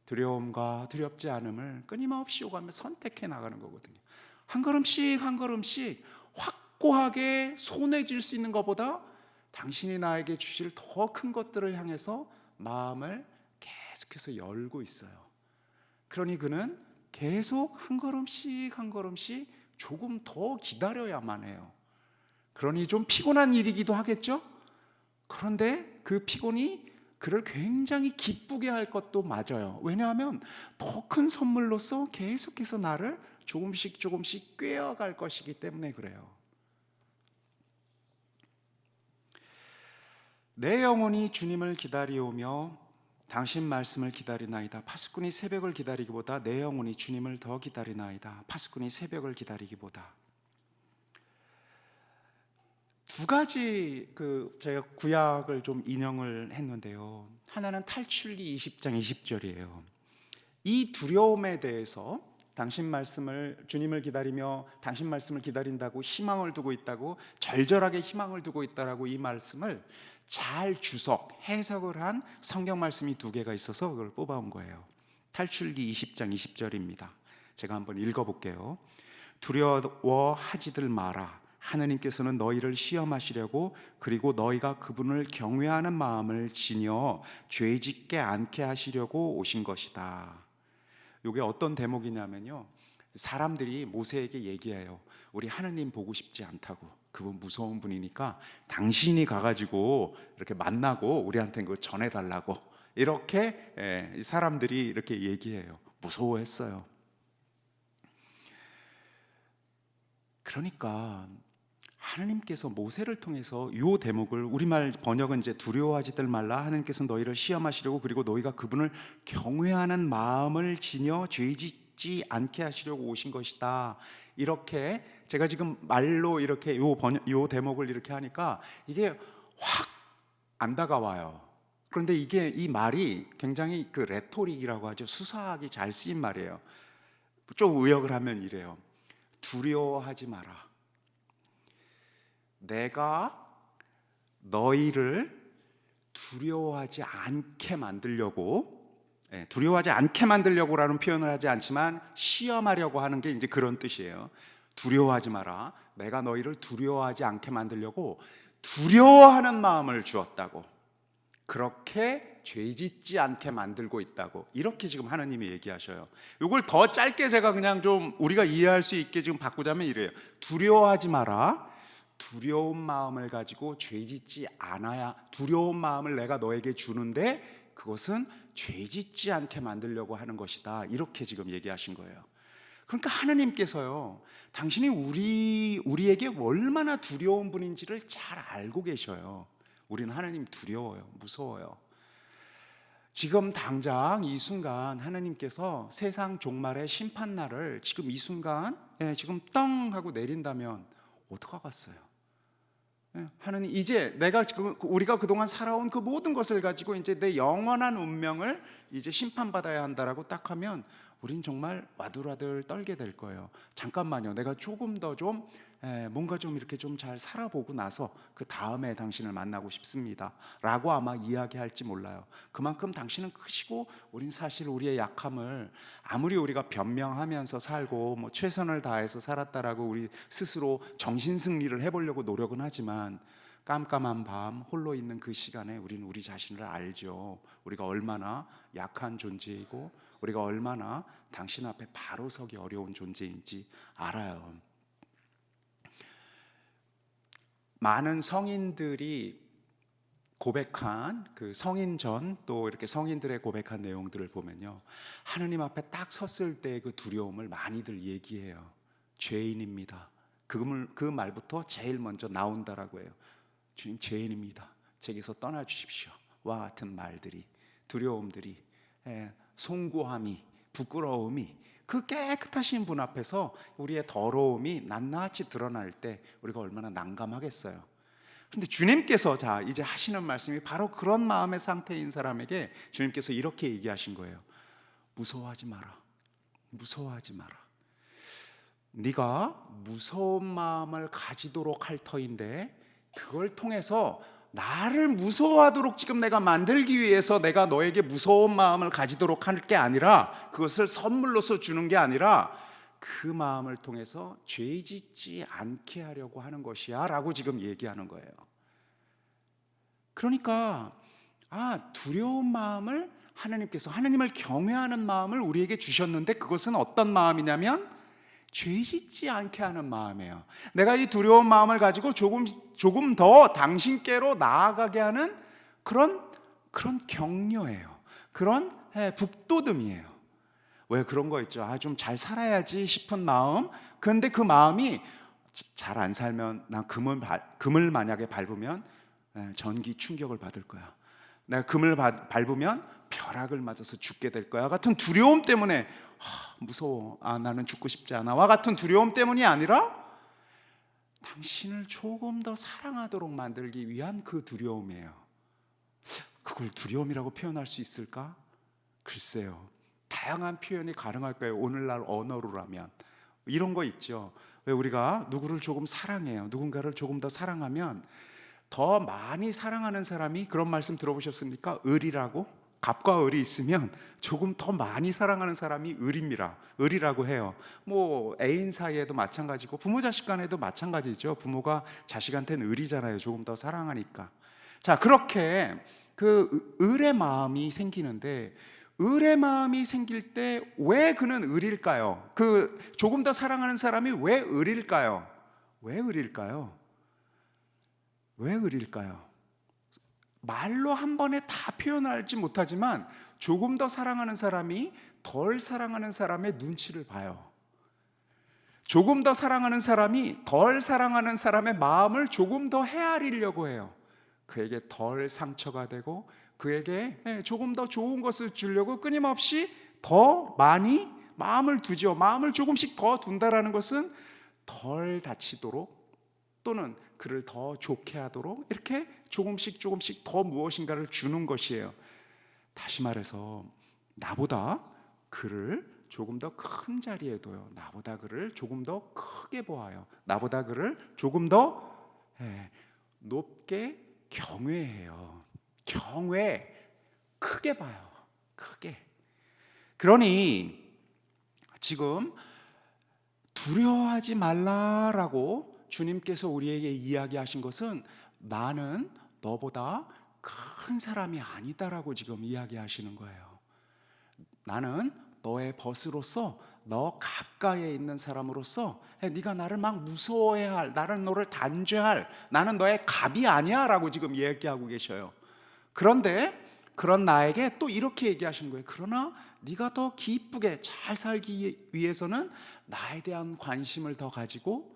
Speaker 1: 두려움과 두렵지 않음을 끊임없이 오가며 선택해 나가는 거거든요. 한 걸음씩 한 걸음씩 확고하게 손에 쥘 수 있는 것보다 당신이 나에게 주실 더 큰 것들을 향해서 마음을 계속해서 열고 있어요. 그러니 그는 계속 한 걸음씩 한 걸음씩 조금 더 기다려야만 해요. 그러니 좀 피곤한 일이기도 하겠죠? 그런데 그 피곤이 그를 굉장히 기쁘게 할 것도 맞아요. 왜냐하면 더 큰 선물로서 계속해서 나를 조금씩 꿰어갈 것이기 때문에 그래요. 내 영혼이 주님을 기다리오며 당신 말씀을 기다리나이다. 파수꾼이 새벽을 기다리기보다 내 영혼이 주님을 더 기다리나이다. 파수꾼이 새벽을 기다리기보다. 두 가지 제가 구약을 좀 인용을 했는데요. 하나는 탈출기 20장 20절이에요. 이 두려움에 대해서 당신 말씀을, 주님을 기다리며 당신 말씀을 기다린다고 희망을 두고 있다고, 절절하게 희망을 두고 있다라고 이 말씀을 잘 해석을 한 성경 말씀이 두 개가 있어서 그걸 뽑아온 거예요. 탈출기 20장 20절입니다. 제가 한번 읽어볼게요. 두려워하지들 마라. 하느님께서는 너희를 시험하시려고, 그리고 너희가 그분을 경외하는 마음을 지녀 죄짓게 않게 하시려고 오신 것이다. 이게 어떤 대목이냐면요, 사람들이 모세에게 얘기해요. 우리 하느님 보고 싶지 않다고, 그분 무서운 분이니까 당신이 가가지고 이렇게 만나고 우리한테 그거 전해달라고, 이렇게 사람들이 이렇게 얘기해요. 무서워했어요. 그러니까 하나님께서 모세를 통해서 이 대목을, 우리말 번역은 이제 두려워하지들 말라. 하나님께서 너희를 시험하시려고, 그리고 너희가 그분을 경외하는 마음을 지녀 죄짓지 않게 하시려고 오신 것이다. 이렇게 제가 지금 말로 이렇게 요 대목을 이렇게 하니까 이게 확 안 다가와요. 그런데 이 말이 굉장히 레토릭이라고 하죠. 수사하기 잘 쓰인 말이에요. 좀 의역을 하면 이래요. 두려워하지 마라. 내가 너희를 두려워하지 않게 만들려고라는 표현을 하지 않지만 시험하려고 하는 게 이제 그런 뜻이에요. 두려워하지 마라. 내가 너희를 두려워하지 않게 만들려고 두려워하는 마음을 주었다고, 그렇게 죄짓지 않게 만들고 있다고, 이렇게 지금 하나님이 얘기하셔요. 이걸 더 짧게 제가 그냥 좀 우리가 이해할 수 있게 지금 바꾸자면 이래요. 두려워하지 마라. 두려운 마음을 가지고 죄짓지 않아야, 두려운 마음을 내가 너에게 주는데 그것은 죄짓지 않게 만들려고 하는 것이다. 이렇게 지금 얘기하신 거예요. 그러니까 하나님께서요, 당신이 우리에게 얼마나 두려운 분인지를 잘 알고 계셔요. 우리는 하나님 두려워요. 무서워요. 지금 당장 이 순간 하나님께서 세상 종말의 심판날을 지금 이 순간 지금 떵 하고 내린다면 어떡하겠어요? 하나님, 이제 내가 지금 우리가 그동안 살아온 그 모든 것을 가지고 이제 내 영원한 운명을 이제 심판받아야 한다라고 딱 하면 우린 정말 와들와들 떨게 될 거예요. 잠깐만요, 내가 조금 더 좀 뭔가 좀 이렇게 좀 잘 살아보고 나서 그 다음에 당신을 만나고 싶습니다 라고 아마 이야기할지 몰라요. 그만큼 당신은 크시고 우린 사실 우리의 약함을 아무리 우리가 변명하면서 살고 뭐 최선을 다해서 살았다라고 우리 스스로 정신승리를 해보려고 노력은 하지만 깜깜한 밤 홀로 있는 그 시간에 우리는 우리 자신을 알죠. 우리가 얼마나 약한 존재이고 우리가 얼마나 당신 앞에 바로 서기 어려운 존재인지 알아요. 많은 성인들이 고백한 그 성인전 또 이렇게 성인들의 고백한 내용들을 보면요, 하느님 앞에 딱 섰을 때의 그 두려움을 많이들 얘기해요. 죄인입니다. 그 말부터 제일 먼저 나온다라고 해요. 주님, 죄인입니다. 제게서 떠나 주십시오. 와 같은 말들이, 두려움들이, 송구함이, 부끄러움이, 그 깨끗하신 분 앞에서 우리의 더러움이 낱낱이 드러날 때 우리가 얼마나 난감하겠어요. 근데 주님께서 자 이제 하시는 말씀이 바로 그런 마음의 상태인 사람에게 주님께서 이렇게 얘기하신 거예요. 무서워하지 마라. 무서워하지 마라. 네가 무서운 마음을 가지도록 할 터인데 그걸 통해서 나를 무서워하도록 지금 내가 만들기 위해서 내가 너에게 무서운 마음을 가지도록 할 게 아니라, 그것을 선물로서 주는 게 아니라 그 마음을 통해서 죄 짓지 않게 하려고 하는 것이야 라고 지금 얘기하는 거예요. 그러니까 두려운 마음을 하나님께서, 하나님을 경외하는 마음을 우리에게 주셨는데 그것은 어떤 마음이냐면 죄 짓지 않게 하는 마음이에요. 내가 이 두려운 마음을 가지고 조금 더 당신께로 나아가게 하는 그런 격려예요. 그런 북돋움이에요. 왜 그런 거 있죠? 좀 잘 살아야지 싶은 마음. 그런데 그 마음이 잘 안 살면 난 금을 만약에 밟으면 전기 충격을 받을 거야. 내가 금을 밟으면 벼락을 맞아서 죽게 될 거야 같은 두려움 때문에 무서워, 나는 죽고 싶지 않아 와 같은 두려움 때문이 아니라 당신을 조금 더 사랑하도록 만들기 위한 그 두려움이에요. 그걸 두려움이라고 표현할 수 있을까? 글쎄요, 다양한 표현이 가능할 거예요. 오늘날 언어로라면 이런 거 있죠. 왜 우리가 누구를 조금 사랑해요, 누군가를 조금 더 사랑하면 더 많이 사랑하는 사람이, 그런 말씀 들어보셨습니까? 을이라고? 갑과 을이 있으면 조금 더 많이 사랑하는 사람이 을이라고 해요. 뭐 애인 사이에도 마찬가지고 부모 자식 간에도 마찬가지죠. 부모가 자식한테는 을이잖아요. 조금 더 사랑하니까. 자, 그렇게 그 을의 마음이 생기는데, 을의 마음이 생길 때 왜 그는 을일까요? 그 조금 더 사랑하는 사람이 왜 을일까요? 왜 을일까요? 왜 을일까요? 말로 한 번에 다 표현하지 못하지만 조금 더 사랑하는 사람이 덜 사랑하는 사람의 눈치를 봐요. 조금 더 사랑하는 사람이 덜 사랑하는 사람의 마음을 조금 더 헤아리려고 해요. 그에게 덜 상처가 되고 그에게 조금 더 좋은 것을 주려고 끊임없이 더 많이 마음을 두죠. 마음을 조금씩 더 둔다라는 것은 덜 다치도록, 또는 그를 더 좋게 하도록 이렇게 조금씩 더 무엇인가를 주는 것이에요. 다시 말해서 나보다 그를 조금 더 큰 자리에 둬요. 나보다 그를 조금 더 크게 보아요. 나보다 그를 조금 더 높게 경외해요. 크게 봐요. 크게. 그러니 지금 두려워하지 말라라고 주님께서 우리에게 이야기하신 것은 나는 너보다 큰 사람이 아니다라고 지금 이야기하시는 거예요. 나는 너의 벗으로서, 너 가까이에 있는 사람으로서 네가 나를 막 무서워해야 할, 나는 너를 단죄할, 나는 너의 갑이 아니야 라고 지금 얘기하고 계셔요. 그런데 그런 나에게 또 이렇게 얘기하시는 거예요. 그러나 네가 더 기쁘게 잘 살기 위해서는 나에 대한 관심을 더 가지고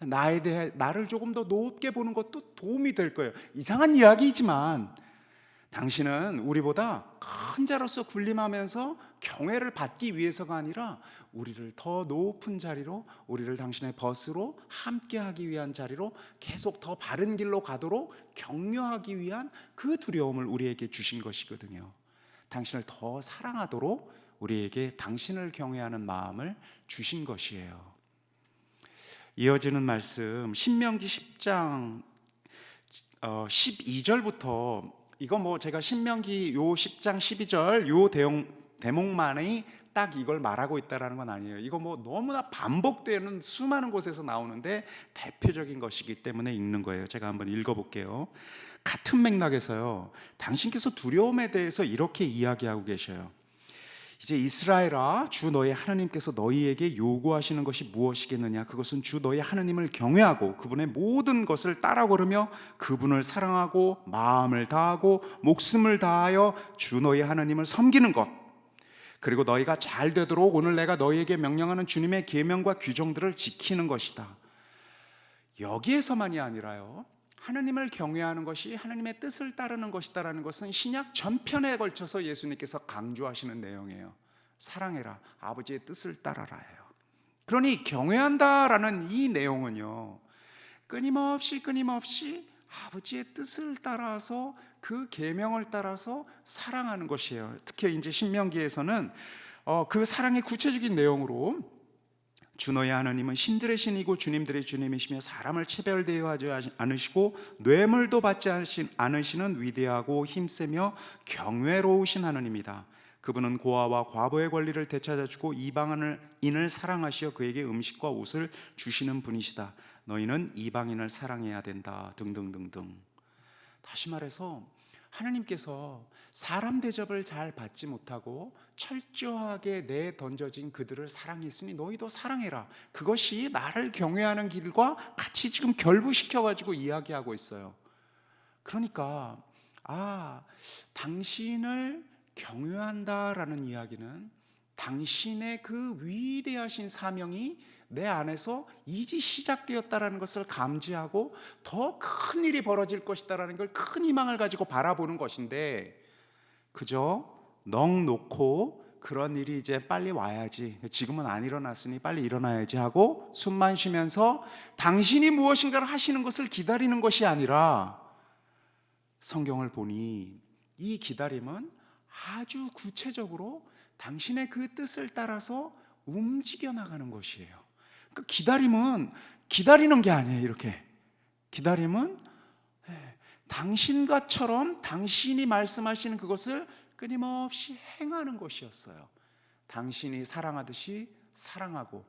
Speaker 1: 나에 대해 나를 조금 더 높게 보는 것도 도움이 될 거예요. 이상한 이야기이지만 당신은 우리보다 큰 자로서 군림하면서 경외를 받기 위해서가 아니라 우리를 더 높은 자리로, 우리를 당신의 벗으로 함께하기 위한 자리로 계속 더 바른 길로 가도록 격려하기 위한 그 두려움을 우리에게 주신 것이거든요. 당신을 더 사랑하도록 우리에게 당신을 경외하는 마음을 주신 것이에요. 이어지는 말씀 신명기 10장 12절부터, 이거 뭐 제가 신명기 요 10장 12절 요 대목만이 딱 이걸 말하고 있다라는 건 아니에요. 이거 뭐 너무나 반복되는 수많은 곳에서 나오는데 대표적인 것이기 때문에 읽는 거예요. 제가 한번 읽어볼게요. 같은 맥락에서요, 당신께서 두려움에 대해서 이렇게 이야기하고 계셔요. 이제 이스라엘아, 주 너희 하나님께서 너희에게 요구하시는 것이 무엇이겠느냐? 그것은 주 너희 하나님을 경외하고 그분의 모든 것을 따라 걸으며 그분을 사랑하고 마음을 다하고 목숨을 다하여 주 너희 하나님을 섬기는 것, 그리고 너희가 잘 되도록 오늘 내가 너희에게 명령하는 주님의 계명과 규정들을 지키는 것이다. 여기에서만이 아니라요, 하나님을 경외하는 것이 하나님의 뜻을 따르는 것이다라는 것은 신약 전편에 걸쳐서 예수님께서 강조하시는 내용이에요. 사랑해라, 아버지의 뜻을 따라라예요. 그러니 경외한다라는 이 내용은요, 끊임없이 아버지의 뜻을 따라서 그 계명을 따라서 사랑하는 것이에요. 특히 이제 신명기에서는 그 사랑의 구체적인 내용으로 주 너희 하나님은 신들의 신이고 주님들의 주님이시며 사람을 차별 대우하지 않으시고 뇌물도 받지 않으시는 위대하고 힘세며 경외로우신 하나님이다. 그분은 고아와 과부의 권리를 되찾아주고 이방인을 사랑하시어 그에게 음식과 옷을 주시는 분이시다. 너희는 이방인을 사랑해야 된다. 등등등등. 다시 말해서 하나님께서 사람 대접을 잘 받지 못하고 철저하게 내던져진 그들을 사랑했으니 너희도 사랑해라. 그것이 나를 경외하는 길과 같이 지금 결부시켜가지고 이야기하고 있어요. 그러니까 당신을 경외한다라는 이야기는 당신의 그 위대하신 사명이 내 안에서 이제 시작되었다라는 것을 감지하고 더 큰 일이 벌어질 것이다라는 걸 큰 희망을 가지고 바라보는 것인데, 그저 넋 놓고 그런 일이 이제 빨리 와야지, 지금은 안 일어났으니 빨리 일어나야지 하고 숨만 쉬면서 당신이 무엇인가를 하시는 것을 기다리는 것이 아니라, 성경을 보니 이 기다림은 아주 구체적으로 당신의 그 뜻을 따라서 움직여 나가는 것이에요. 그 기다림은 기다리는 게 아니에요. 이렇게 기다림은 당신과처럼 당신이 말씀하시는 그것을 끊임없이 행하는 것이었어요. 당신이 사랑하듯이 사랑하고,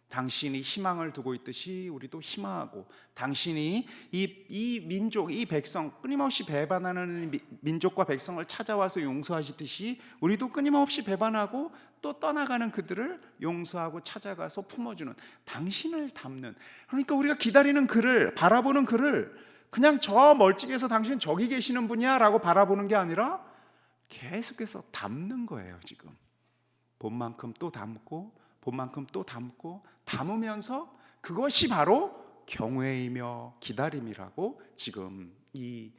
Speaker 1: 당신이 희망을 두고 있듯이 우리도 희망하고, 당신이 이 민족, 이 백성, 끊임없이 배반하는 민족과 백성을 찾아와서 용서하시듯이 우리도 끊임없이 배반하고 또 떠나가는 그들을 용서하고 찾아가서 품어주는, 당신을 담는. 그러니까 우리가 기다리는 그를, 바라보는 그를 그냥 저 멀찍이에서 당신 저기 계시는 분이야 라고 바라보는 게 아니라 계속해서 담는 거예요. 지금 봄만큼 또 담고 봄만큼 또 담고, 담으면서 그것이 바로 경외이며 기다림이라고 지금 이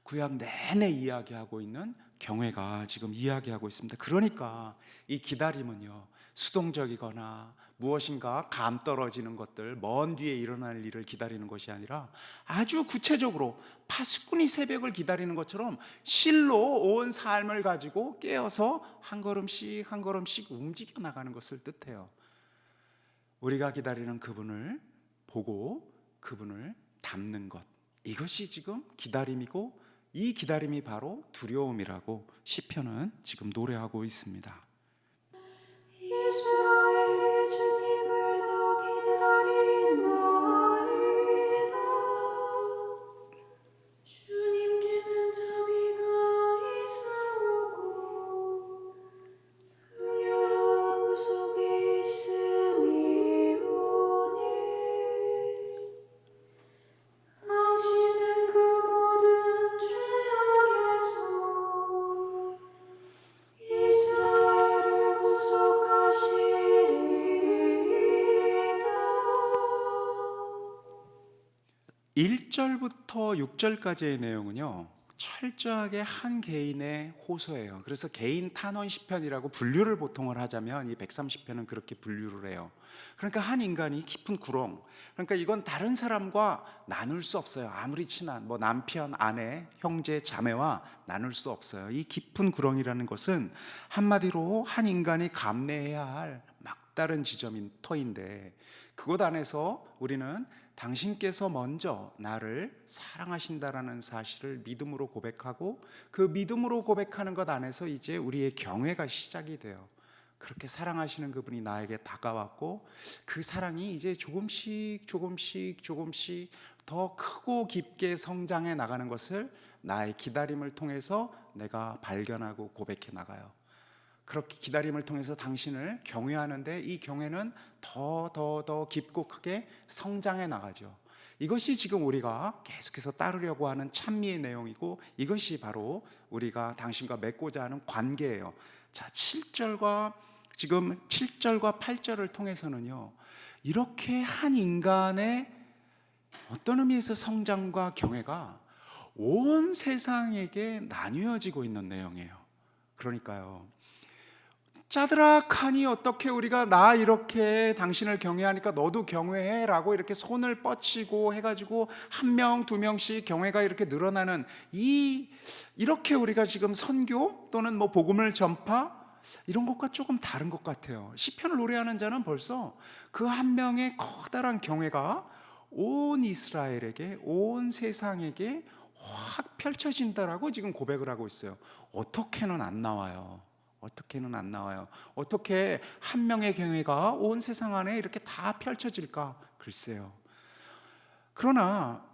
Speaker 1: 구약 내내 이야기하고 있는 경외가 지금 이야기하고 있습니다. 그러니까 이 기다림은요, 수동적이거나 무엇인가 감 떨어지는 것들, 먼 뒤에 일어날 일을 기다리는 것이 아니라 아주 구체적으로 파수꾼이 새벽을 기다리는 것처럼 실로 온 삶을 가지고 깨어서 한 걸음씩 한 걸음씩 움직여 나가는 것을 뜻해요. 우리가 기다리는 그분을 보고 그분을 담는 것, 이것이 지금 기다림이고, 이 기다림이 바로 두려움이라고 시편은 지금 노래하고 있습니다.
Speaker 2: 이스라엘이 주님을 더 기다리나이다. 주님께는 자비가 있사오고 긍휼한 구속이 있음이오니 당신은 그 모든 죄악에서 이스라엘
Speaker 1: 1절부터 6절까지의 내용은요, 철저하게 한 개인의 호소예요. 그래서 개인 탄원 시편이라고 분류를 보통을 하자면 이 130편은 그렇게 분류를 해요. 그러니까 한 인간이 깊은 구렁, 그러니까 이건 다른 사람과 나눌 수 없어요. 아무리 친한 뭐 남편, 아내, 형제, 자매와 나눌 수 없어요. 이 깊은 구렁이라는 것은 한마디로 한 인간이 감내해야 할 막다른 지점인 터인데, 그곳 안에서 우리는 당신께서 먼저 나를 사랑하신다라는 사실을 믿음으로 고백하고, 그 믿음으로 고백하는 것 안에서 이제 우리의 경외가 시작이 돼요. 그렇게 사랑하시는 그분이 나에게 다가왔고, 그 사랑이 이제 조금씩 더 크고 깊게 성장해 나가는 것을 나의 기다림을 통해서 내가 발견하고 고백해 나가요. 그렇게 기다림을 통해서 당신을 경외하는데, 이 경외는 더 깊고 크게 성장해 나가죠. 이것이 지금 우리가 계속해서 따르려고 하는 찬미의 내용이고, 이것이 바로 우리가 당신과 맺고자 하는 관계예요. 자, 7절과 8절을 통해서는요, 이렇게 한 인간의 어떤 의미에서 성장과 경외가 온 세상에게 나뉘어지고 있는 내용이에요. 그러니까요, 짜드락하니 어떻게 우리가 나 이렇게 당신을 경외하니까 너도 경외해 라고 이렇게 손을 뻗치고 해가지고 한 명, 두 명씩 경외가 이렇게 늘어나는 이렇게 우리가 지금 선교 또는 뭐 복음을 전파 이런 것과 조금 다른 것 같아요. 시편을 노래하는 자는 벌써 그 한 명의 커다란 경외가 온 이스라엘에게, 온 세상에게 확 펼쳐진다라고 지금 고백을 하고 있어요. 어떻게는 안 나와요. 어떻게 한 명의 경외가 온 세상 안에 이렇게 다 펼쳐질까? 글쎄요. 그러나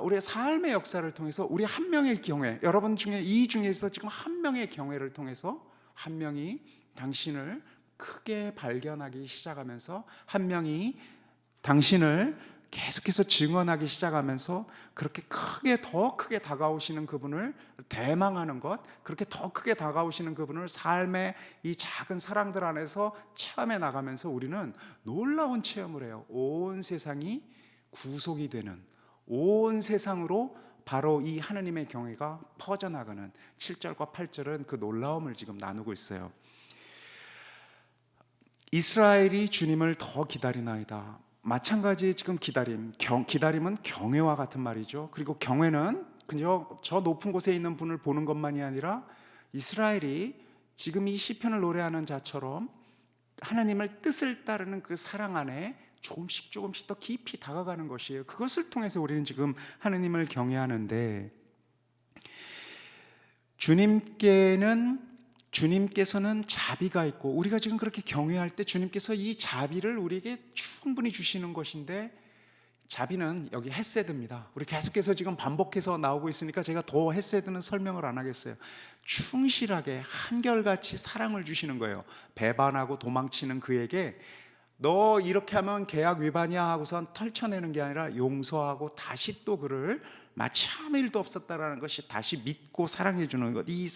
Speaker 1: 우리의 삶의 역사를 통해서 우리 한 명의 경외, 여러분 중에 이 중에서 지금 한 명의 경외를 통해서 한 명이 당신을 크게 발견하기 시작하면서, 한 명이 당신을 계속해서 증언하기 시작하면서, 그렇게 더 크게 다가오시는 그분을 대망하는 것, 그렇게 더 크게 다가오시는 그분을 삶의 이 작은 사랑들 안에서 체험해 나가면서 우리는 놀라운 체험을 해요. 온 세상이 구속이 되는, 온 세상으로 바로 이 하느님의 경외가 퍼져나가는 7절과 8절은 그 놀라움을 지금 나누고 있어요. 이스라엘이 주님을 더 기다리나이다. 마찬가지 지금 기다림은 경외와 같은 말이죠. 그리고 경외는 그저 저 높은 곳에 있는 분을 보는 것만이 아니라, 이스라엘이 지금 이 시편을 노래하는 자처럼 하나님을 뜻을 따르는 그 사랑 안에 조금씩 더 깊이 다가가는 것이에요. 그것을 통해서 우리는 지금 하나님을 경외하는데, 주님께서는 자비가 있고, 우리가 지금 그렇게 경외할 때 주님께서 이 자비를 우리에게 충분히 주시는 것인데, 자비는 여기 헤세드입니다. 우리 계속해서 지금 반복해서 나오고 있으니까 제가 더 헤세드는 설명을 안 하겠어요. 충실하게 한결같이 사랑을 주시는 거예요. 배반하고 도망치는 그에게 너 이렇게 하면 계약 위반이야 하고선 털쳐내는 게 아니라 용서하고 다시 또 그를 마치 아무 일도 없었다라는 것이 다시 믿고 사랑해 주는 것, 이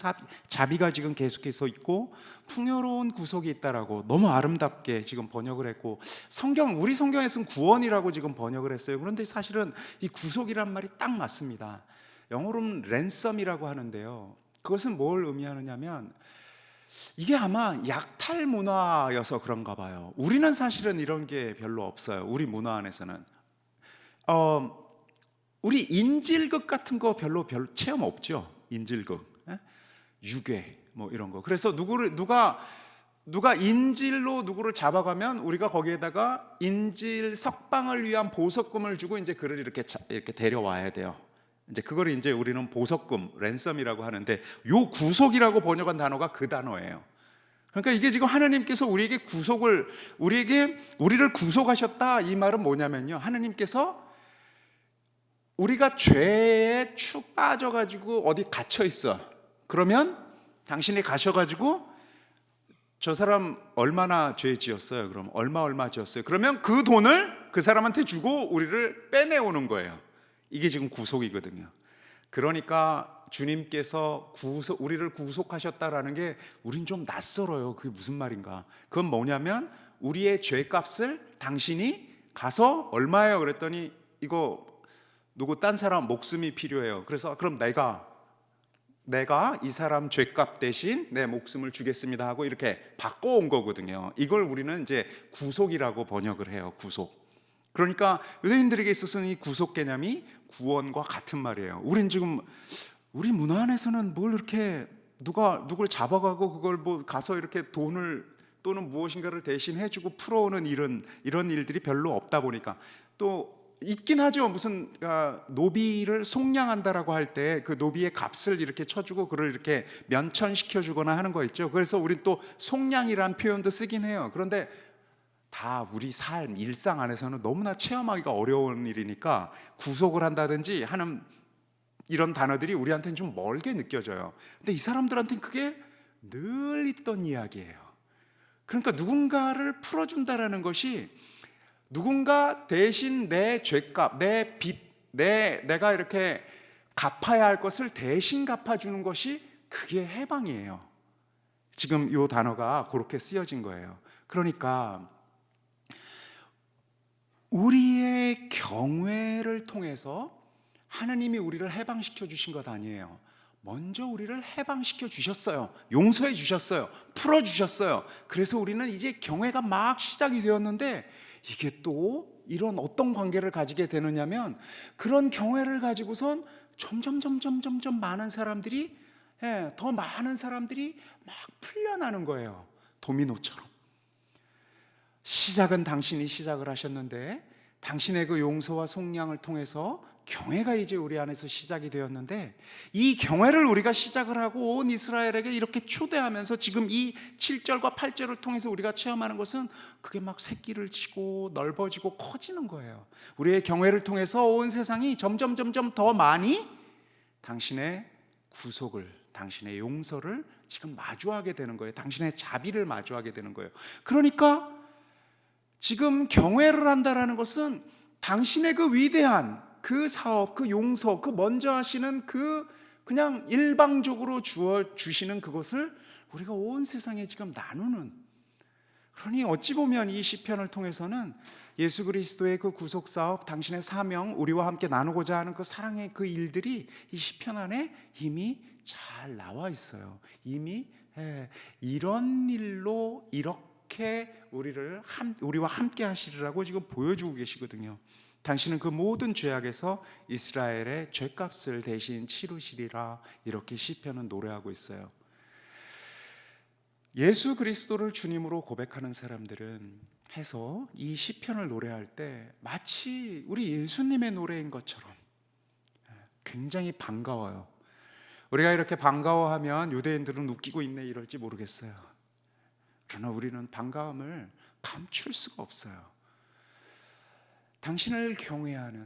Speaker 1: 자비가 지금 계속해서 있고, 풍요로운 구속이 있다라고 너무 아름답게 지금 번역을 했고, 우리 성경에서는 구원이라고 지금 번역을 했어요. 그런데 사실은 이 구속이란 말이 딱 맞습니다. 영어로는 랜섬이라고 하는데요, 그것은 뭘 의미하느냐면, 이게 아마 약탈 문화여서 그런가 봐요. 우리는 사실은 이런 게 별로 없어요. 우리 문화 안에서는 우리 인질극 같은 거 별로 체험 없죠. 인질극, 유괴 뭐 이런 거. 그래서 누가 인질로 누구를 잡아가면 우리가 거기에다가 인질 석방을 위한 보석금을 주고 이제 그를 이렇게 데려와야 돼요. 이제 그걸 이제 우리는 보석금, 랜섬이라고 하는데, 요 구속이라고 번역한 단어가 그 단어예요. 그러니까 이게 지금 하나님께서 우리를 구속하셨다, 이 말은 뭐냐면요, 하나님께서 우리가 죄에 축 빠져가지고 어디 갇혀 있어. 그러면 당신이 가셔가지고 저 사람 얼마나 죄 지었어요? 그럼 얼마 지었어요? 그러면 그 돈을 그 사람한테 주고 우리를 빼내오는 거예요. 이게 지금 구속이거든요. 그러니까 주님께서 우리를 구속하셨다라는 게 우린 좀 낯설어요. 그게 무슨 말인가? 그건 뭐냐면, 우리의 죄값을 당신이 가서 얼마예요? 그랬더니 이거 누구 딴 사람 목숨이 필요해요. 그래서 그럼 내가 이 사람 죄값 대신 내 목숨을 주겠습니다 하고 이렇게 바꿔온 거거든요. 이걸 우리는 이제 구속이라고 번역을 해요. 구속. 그러니까 유대인들에게 있어서는 이 구속 개념이 구원과 같은 말이에요. 우린 지금 우리 문화 안에서는 뭘 이렇게 누굴 잡아가고 그걸 뭐 가서 이렇게 돈을 또는 무엇인가를 대신 해주고 풀어오는 이런 일들이 별로 없다 보니까, 또 있긴 하죠. 무슨 노비를 속량한다라고 할 때 그 노비의 값을 이렇게 쳐주고 그를 이렇게 면천시켜주거나 하는 거 있죠. 그래서 우린 또 속량이라는 표현도 쓰긴 해요. 그런데 다 우리 삶, 일상 안에서는 너무나 체험하기가 어려운 일이니까 구속을 한다든지 하는 이런 단어들이 우리한테는 좀 멀게 느껴져요. 근데 이 사람들한테는 그게 늘 있던 이야기예요. 그러니까 누군가를 풀어준다라는 것이 누군가 대신 내 죄값, 내 빚, 내가 이렇게 갚아야 할 것을 대신 갚아주는 것이 그게 해방이에요. 지금 이 단어가 그렇게 쓰여진 거예요. 그러니까 우리의 경외를 통해서 하나님이 우리를 해방시켜 주신 것 아니에요. 먼저 우리를 해방시켜 주셨어요. 용서해 주셨어요. 풀어 주셨어요. 그래서 우리는 이제 경외가 막 시작이 되었는데, 이게 또 이런 어떤 관계를 가지게 되느냐면, 그런 경외를 가지고선 점점 많은 사람들이, 더 많은 사람들이 막 풀려나는 거예요. 도미노처럼. 시작은 당신이 시작을 하셨는데, 당신의 그 용서와 속량을 통해서 경외가 이제 우리 안에서 시작이 되었는데, 이 경외를 우리가 시작을 하고 온 이스라엘에게 이렇게 초대하면서 지금 이 7절과 8절을 통해서 우리가 체험하는 것은 그게 막 새끼를 치고 넓어지고 커지는 거예요. 우리의 경외를 통해서 온 세상이 점점 더 많이 당신의 구속을, 당신의 용서를 지금 마주하게 되는 거예요. 당신의 자비를 마주하게 되는 거예요. 그러니까 지금 경외를 한다라는 것은 당신의 그 위대한 그 사업, 그 용서, 그 먼저 하시는 그 그냥 일방적으로 주시는 그것을 우리가 온 세상에 지금 나누는, 그러니 어찌 보면 이 시편을 통해서는 예수 그리스도의 그 구속 사업, 당신의 사명, 우리와 함께 나누고자 하는 그 사랑의 그 일들이 이 시편 안에 이미 잘 나와 있어요. 이미 이런 일로 이렇게 우리와 함께 하시리라고 지금 보여주고 계시거든요. 당신은 그 모든 죄악에서 이스라엘의 죄값을 대신 치르시리라, 이렇게 시편은 노래하고 있어요. 예수 그리스도를 주님으로 고백하는 사람들은 해서 이 시편을 노래할 때 마치 우리 예수님의 노래인 것처럼 굉장히 반가워요. 우리가 이렇게 반가워하면 유대인들은 웃기고 있네 이럴지 모르겠어요. 그러나 우리는 반가움을 감출 수가 없어요. 당신을 경외하는,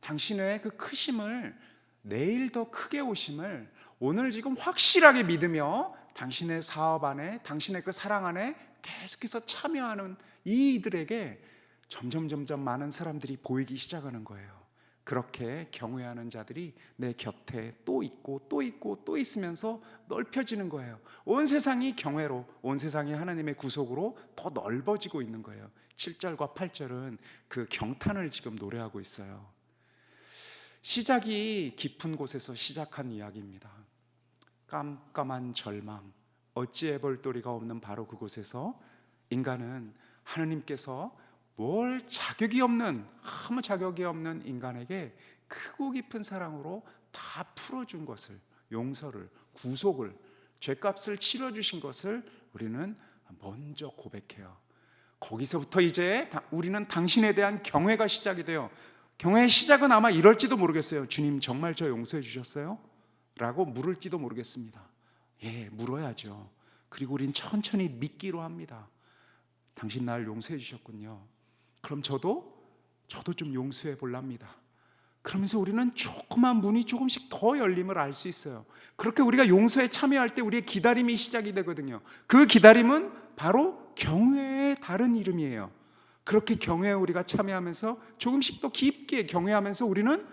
Speaker 1: 당신의 그 크심을, 내일 더 크게 오심을 오늘 지금 확실하게 믿으며 당신의 사업 안에, 당신의 그 사랑 안에 계속해서 참여하는 이들에게 점점 많은 사람들이 보이기 시작하는 거예요. 그렇게 경외하는 자들이 내 곁에 또 있고 또 있으면서 넓혀지는 거예요. 온 세상이 경외로, 온 세상이 하나님의 구속으로 더 넓어지고 있는 거예요. 7절과 8절은 그 경탄을 지금 노래하고 있어요. 시작이 깊은 곳에서 시작한 이야기입니다. 깜깜한 절망, 어찌해 볼 도리가 없는 바로 그곳에서 인간은 하나님께서 뭘 아무 자격이 없는 인간에게 크고 깊은 사랑으로 다 풀어준 것을, 용서를, 구속을, 죄값을 치러주신 것을 우리는 먼저 고백해요. 거기서부터 이제 우리는 당신에 대한 경외가 시작이 돼요. 경외의 시작은 아마 이럴지도 모르겠어요. 주님 정말 저 용서해 주셨어요? 라고 물을지도 모르겠습니다. 예, 물어야죠. 그리고 우린 천천히 믿기로 합니다. 당신 날 용서해 주셨군요. 그럼 저도 좀 용서해 볼랍니다. 그러면서 우리는 조그만 문이 조금씩 더 열림을 알 수 있어요. 그렇게 우리가 용서에 참여할 때 우리의 기다림이 시작이 되거든요. 그 기다림은 바로 경외의 다른 이름이에요. 그렇게 경외에 우리가 참여하면서 조금씩 더 깊게 경외하면서 우리는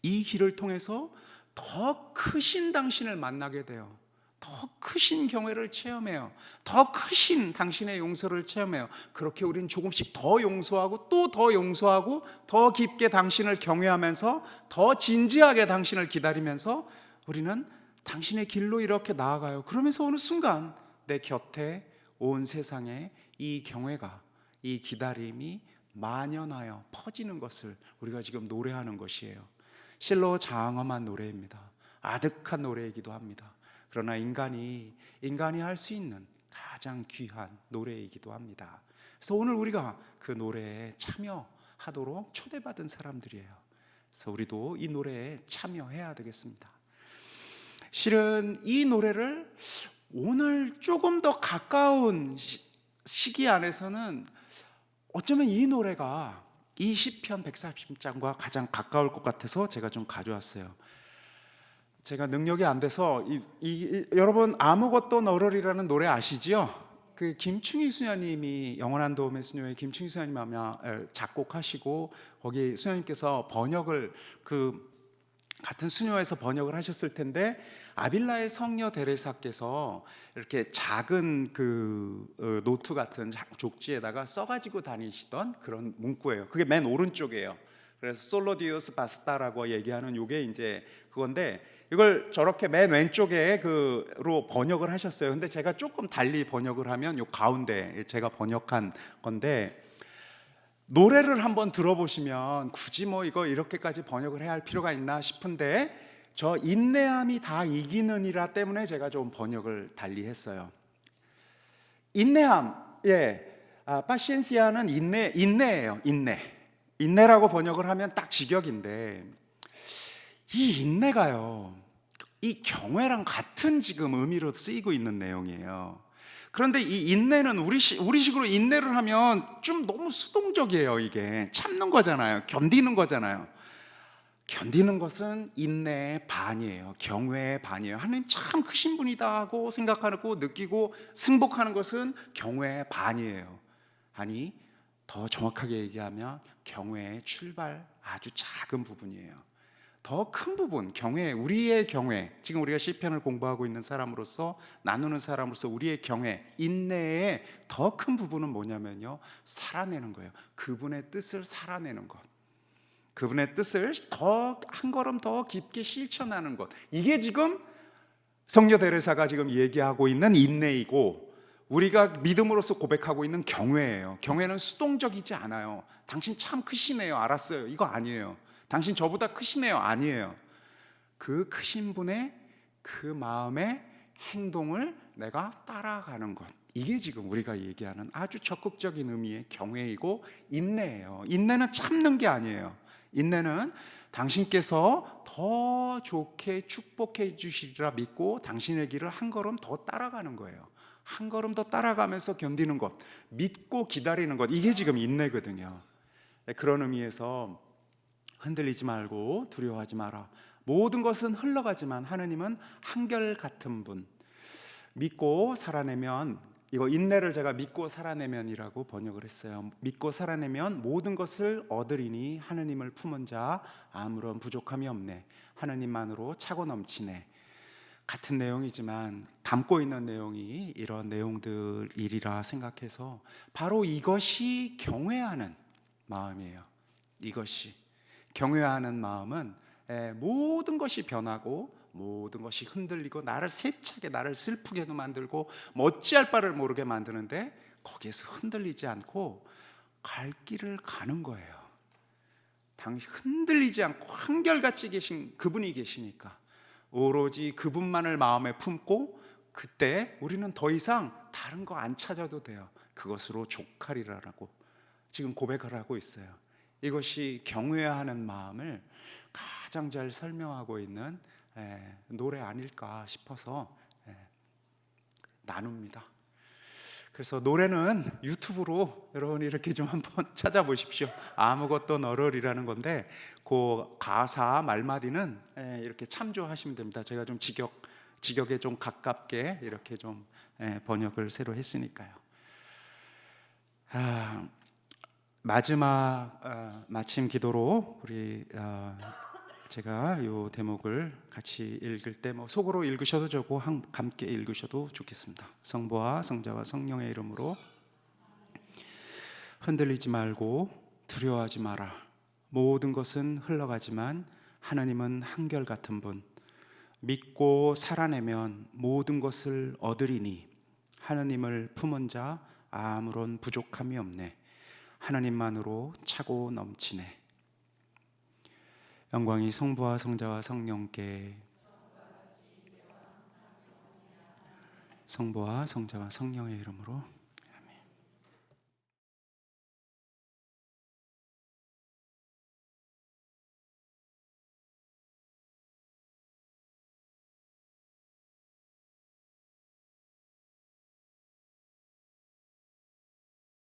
Speaker 1: 이 길을 통해서 더 크신 당신을 만나게 돼요. 더 크신 경외를 체험해요. 더 크신 당신의 용서를 체험해요. 그렇게 우리는 조금씩 더 용서하고 또 더 용서하고 더 깊게 당신을 경외하면서 더 진지하게 당신을 기다리면서 우리는 당신의 길로 이렇게 나아가요. 그러면서 어느 순간 내 곁에 온 세상에 이 경외가, 이 기다림이 만연하여 퍼지는 것을 우리가 지금 노래하는 것이에요. 실로 장엄한 노래입니다. 아득한 노래이기도 합니다. 그러나 인간이 할 수 있는 가장 귀한 노래이기도 합니다. 그래서 오늘 우리가 그 노래에 참여하도록 초대받은 사람들이에요. 그래서 우리도 이 노래에 참여해야 되겠습니다. 실은 이 노래를 오늘 조금 더 가까운 시기 안에서는 어쩌면 이 노래가 이 시편 140장과 가장 가까울 것 같아서 제가 좀 가져왔어요. 제가 능력이 안 돼서 여러분 아무것도 너를이라는 노래 아시지요? 그 김충희 수녀님이 영원한 도움의 수녀의 김충희 수녀님 아마 작곡하시고 거기 수녀님께서 번역을 같은 수녀에서 번역을 하셨을 텐데 아빌라의 성녀 데레사께서 이렇게 작은 노트 같은 족지에다가 써가지고 다니시던 그런 문구예요. 그게 맨 오른쪽이에요. 그래서 솔로디우스 바스타라고 얘기하는 요게 이제 그건데 이걸 저렇게 맨 왼쪽에로 번역을 하셨어요. 근데 제가 조금 달리 번역을 하면 요 가운데 제가 번역한 건데 노래를 한번 들어보시면 굳이 뭐 이거 이렇게까지 번역을 해야 할 필요가 있나 싶은데 저 인내함이 다 이기느니라 때문에 제가 좀 번역을 달리 했어요. 인내함, 파시엔시아는 인내예요. 인내라고 번역을 하면 딱 직역인데 이 인내가요, 이 경외랑 같은 지금 의미로 쓰이고 있는 내용이에요. 그런데 이 인내는 우리식으로 인내를 하면 좀 너무 수동적이에요. 이게 참는 거잖아요. 견디는 거잖아요. 견디는 것은 인내의 반이에요. 경외의 반이에요. 하나님 참 크신 분이다 하고 생각하고 느끼고 승복하는 것은 경외의 반이에요. 아니, 더 정확하게 얘기하면 경외의 출발 아주 작은 부분이에요. 더 큰 부분, 경외, 우리의 경외, 지금 우리가 시편을 공부하고 있는 사람으로서 나누는 사람으로서 우리의 경외, 인내의 더 큰 부분은 뭐냐면요, 살아내는 거예요. 그분의 뜻을 살아내는 것, 그분의 뜻을 한 걸음 더 깊게 실천하는 것, 이게 지금 성녀 데레사가 지금 얘기하고 있는 인내이고 우리가 믿음으로써 고백하고 있는 경외예요. 경외는 수동적이지 않아요. 당신 참 크시네요, 알았어요, 이거 아니에요. 당신 저보다 크시네요, 아니에요. 그 크신 분의 그 마음의 행동을 내가 따라가는 것, 이게 지금 우리가 얘기하는 아주 적극적인 의미의 경외이고 인내예요. 인내는 참는 게 아니에요. 인내는 당신께서 더 좋게 축복해 주시리라 믿고 당신의 길을 한 걸음 더 따라가는 거예요. 한 걸음 더 따라가면서 견디는 것, 믿고 기다리는 것, 이게 지금 인내거든요. 그런 의미에서 흔들리지 말고 두려워하지 마라. 모든 것은 흘러가지만 하느님은 한결같은 분. 믿고 살아내면, 이거 인내를 제가 믿고 살아내면이라고 번역을 했어요. 믿고 살아내면 모든 것을 얻으리니 하느님을 품은 자 아무런 부족함이 없네. 하느님만으로 차고 넘치네. 같은 내용이지만 담고 있는 내용이 이런 내용들이라 생각해서 바로 이것이 경외하는 마음이에요. 이것이 경외하는 마음은 모든 것이 변하고 모든 것이 흔들리고 나를 세차게, 나를 슬프게도 만들고 어찌할 바를 모르게 만드는데 거기에서 흔들리지 않고 갈 길을 가는 거예요. 흔들리지 않고 한결같이 계신 그분이 계시니까 오로지 그분만을 마음에 품고 그때 우리는 더 이상 다른 거 안 찾아도 돼요. 그것으로 족하리라라고 지금 고백을 하고 있어요. 이것이 경외하는 마음을 가장 잘 설명하고 있는 노래 아닐까 싶어서 나눕니다. 그래서 노래는 유튜브로 여러분 이렇게 좀 한번 찾아보십시오. 아무것도 너를이라는 건데 그 가사 말마디는 이렇게 참조하시면 됩니다. 제가 좀 직역에 좀 가깝게 이렇게 좀 번역을 새로 했으니까요. 마지막 마침 기도로 우리 제가 이 대목을 같이 읽을 때 속으로 읽으셔도 좋고 함께 읽으셔도 좋겠습니다. 성부와 성자와 성령의 이름으로. 흔들리지 말고 두려워하지 마라. 모든 것은 흘러가지만 하나님은 한결같은 분. 믿고 살아내면 모든 것을 얻으리니 하나님을 품은 자 아무런 부족함이 없네. 하나님만으로 차고 넘치네. 영광이 성부와 성자와 성령께, 성부와 성자와 성령의 이름으로.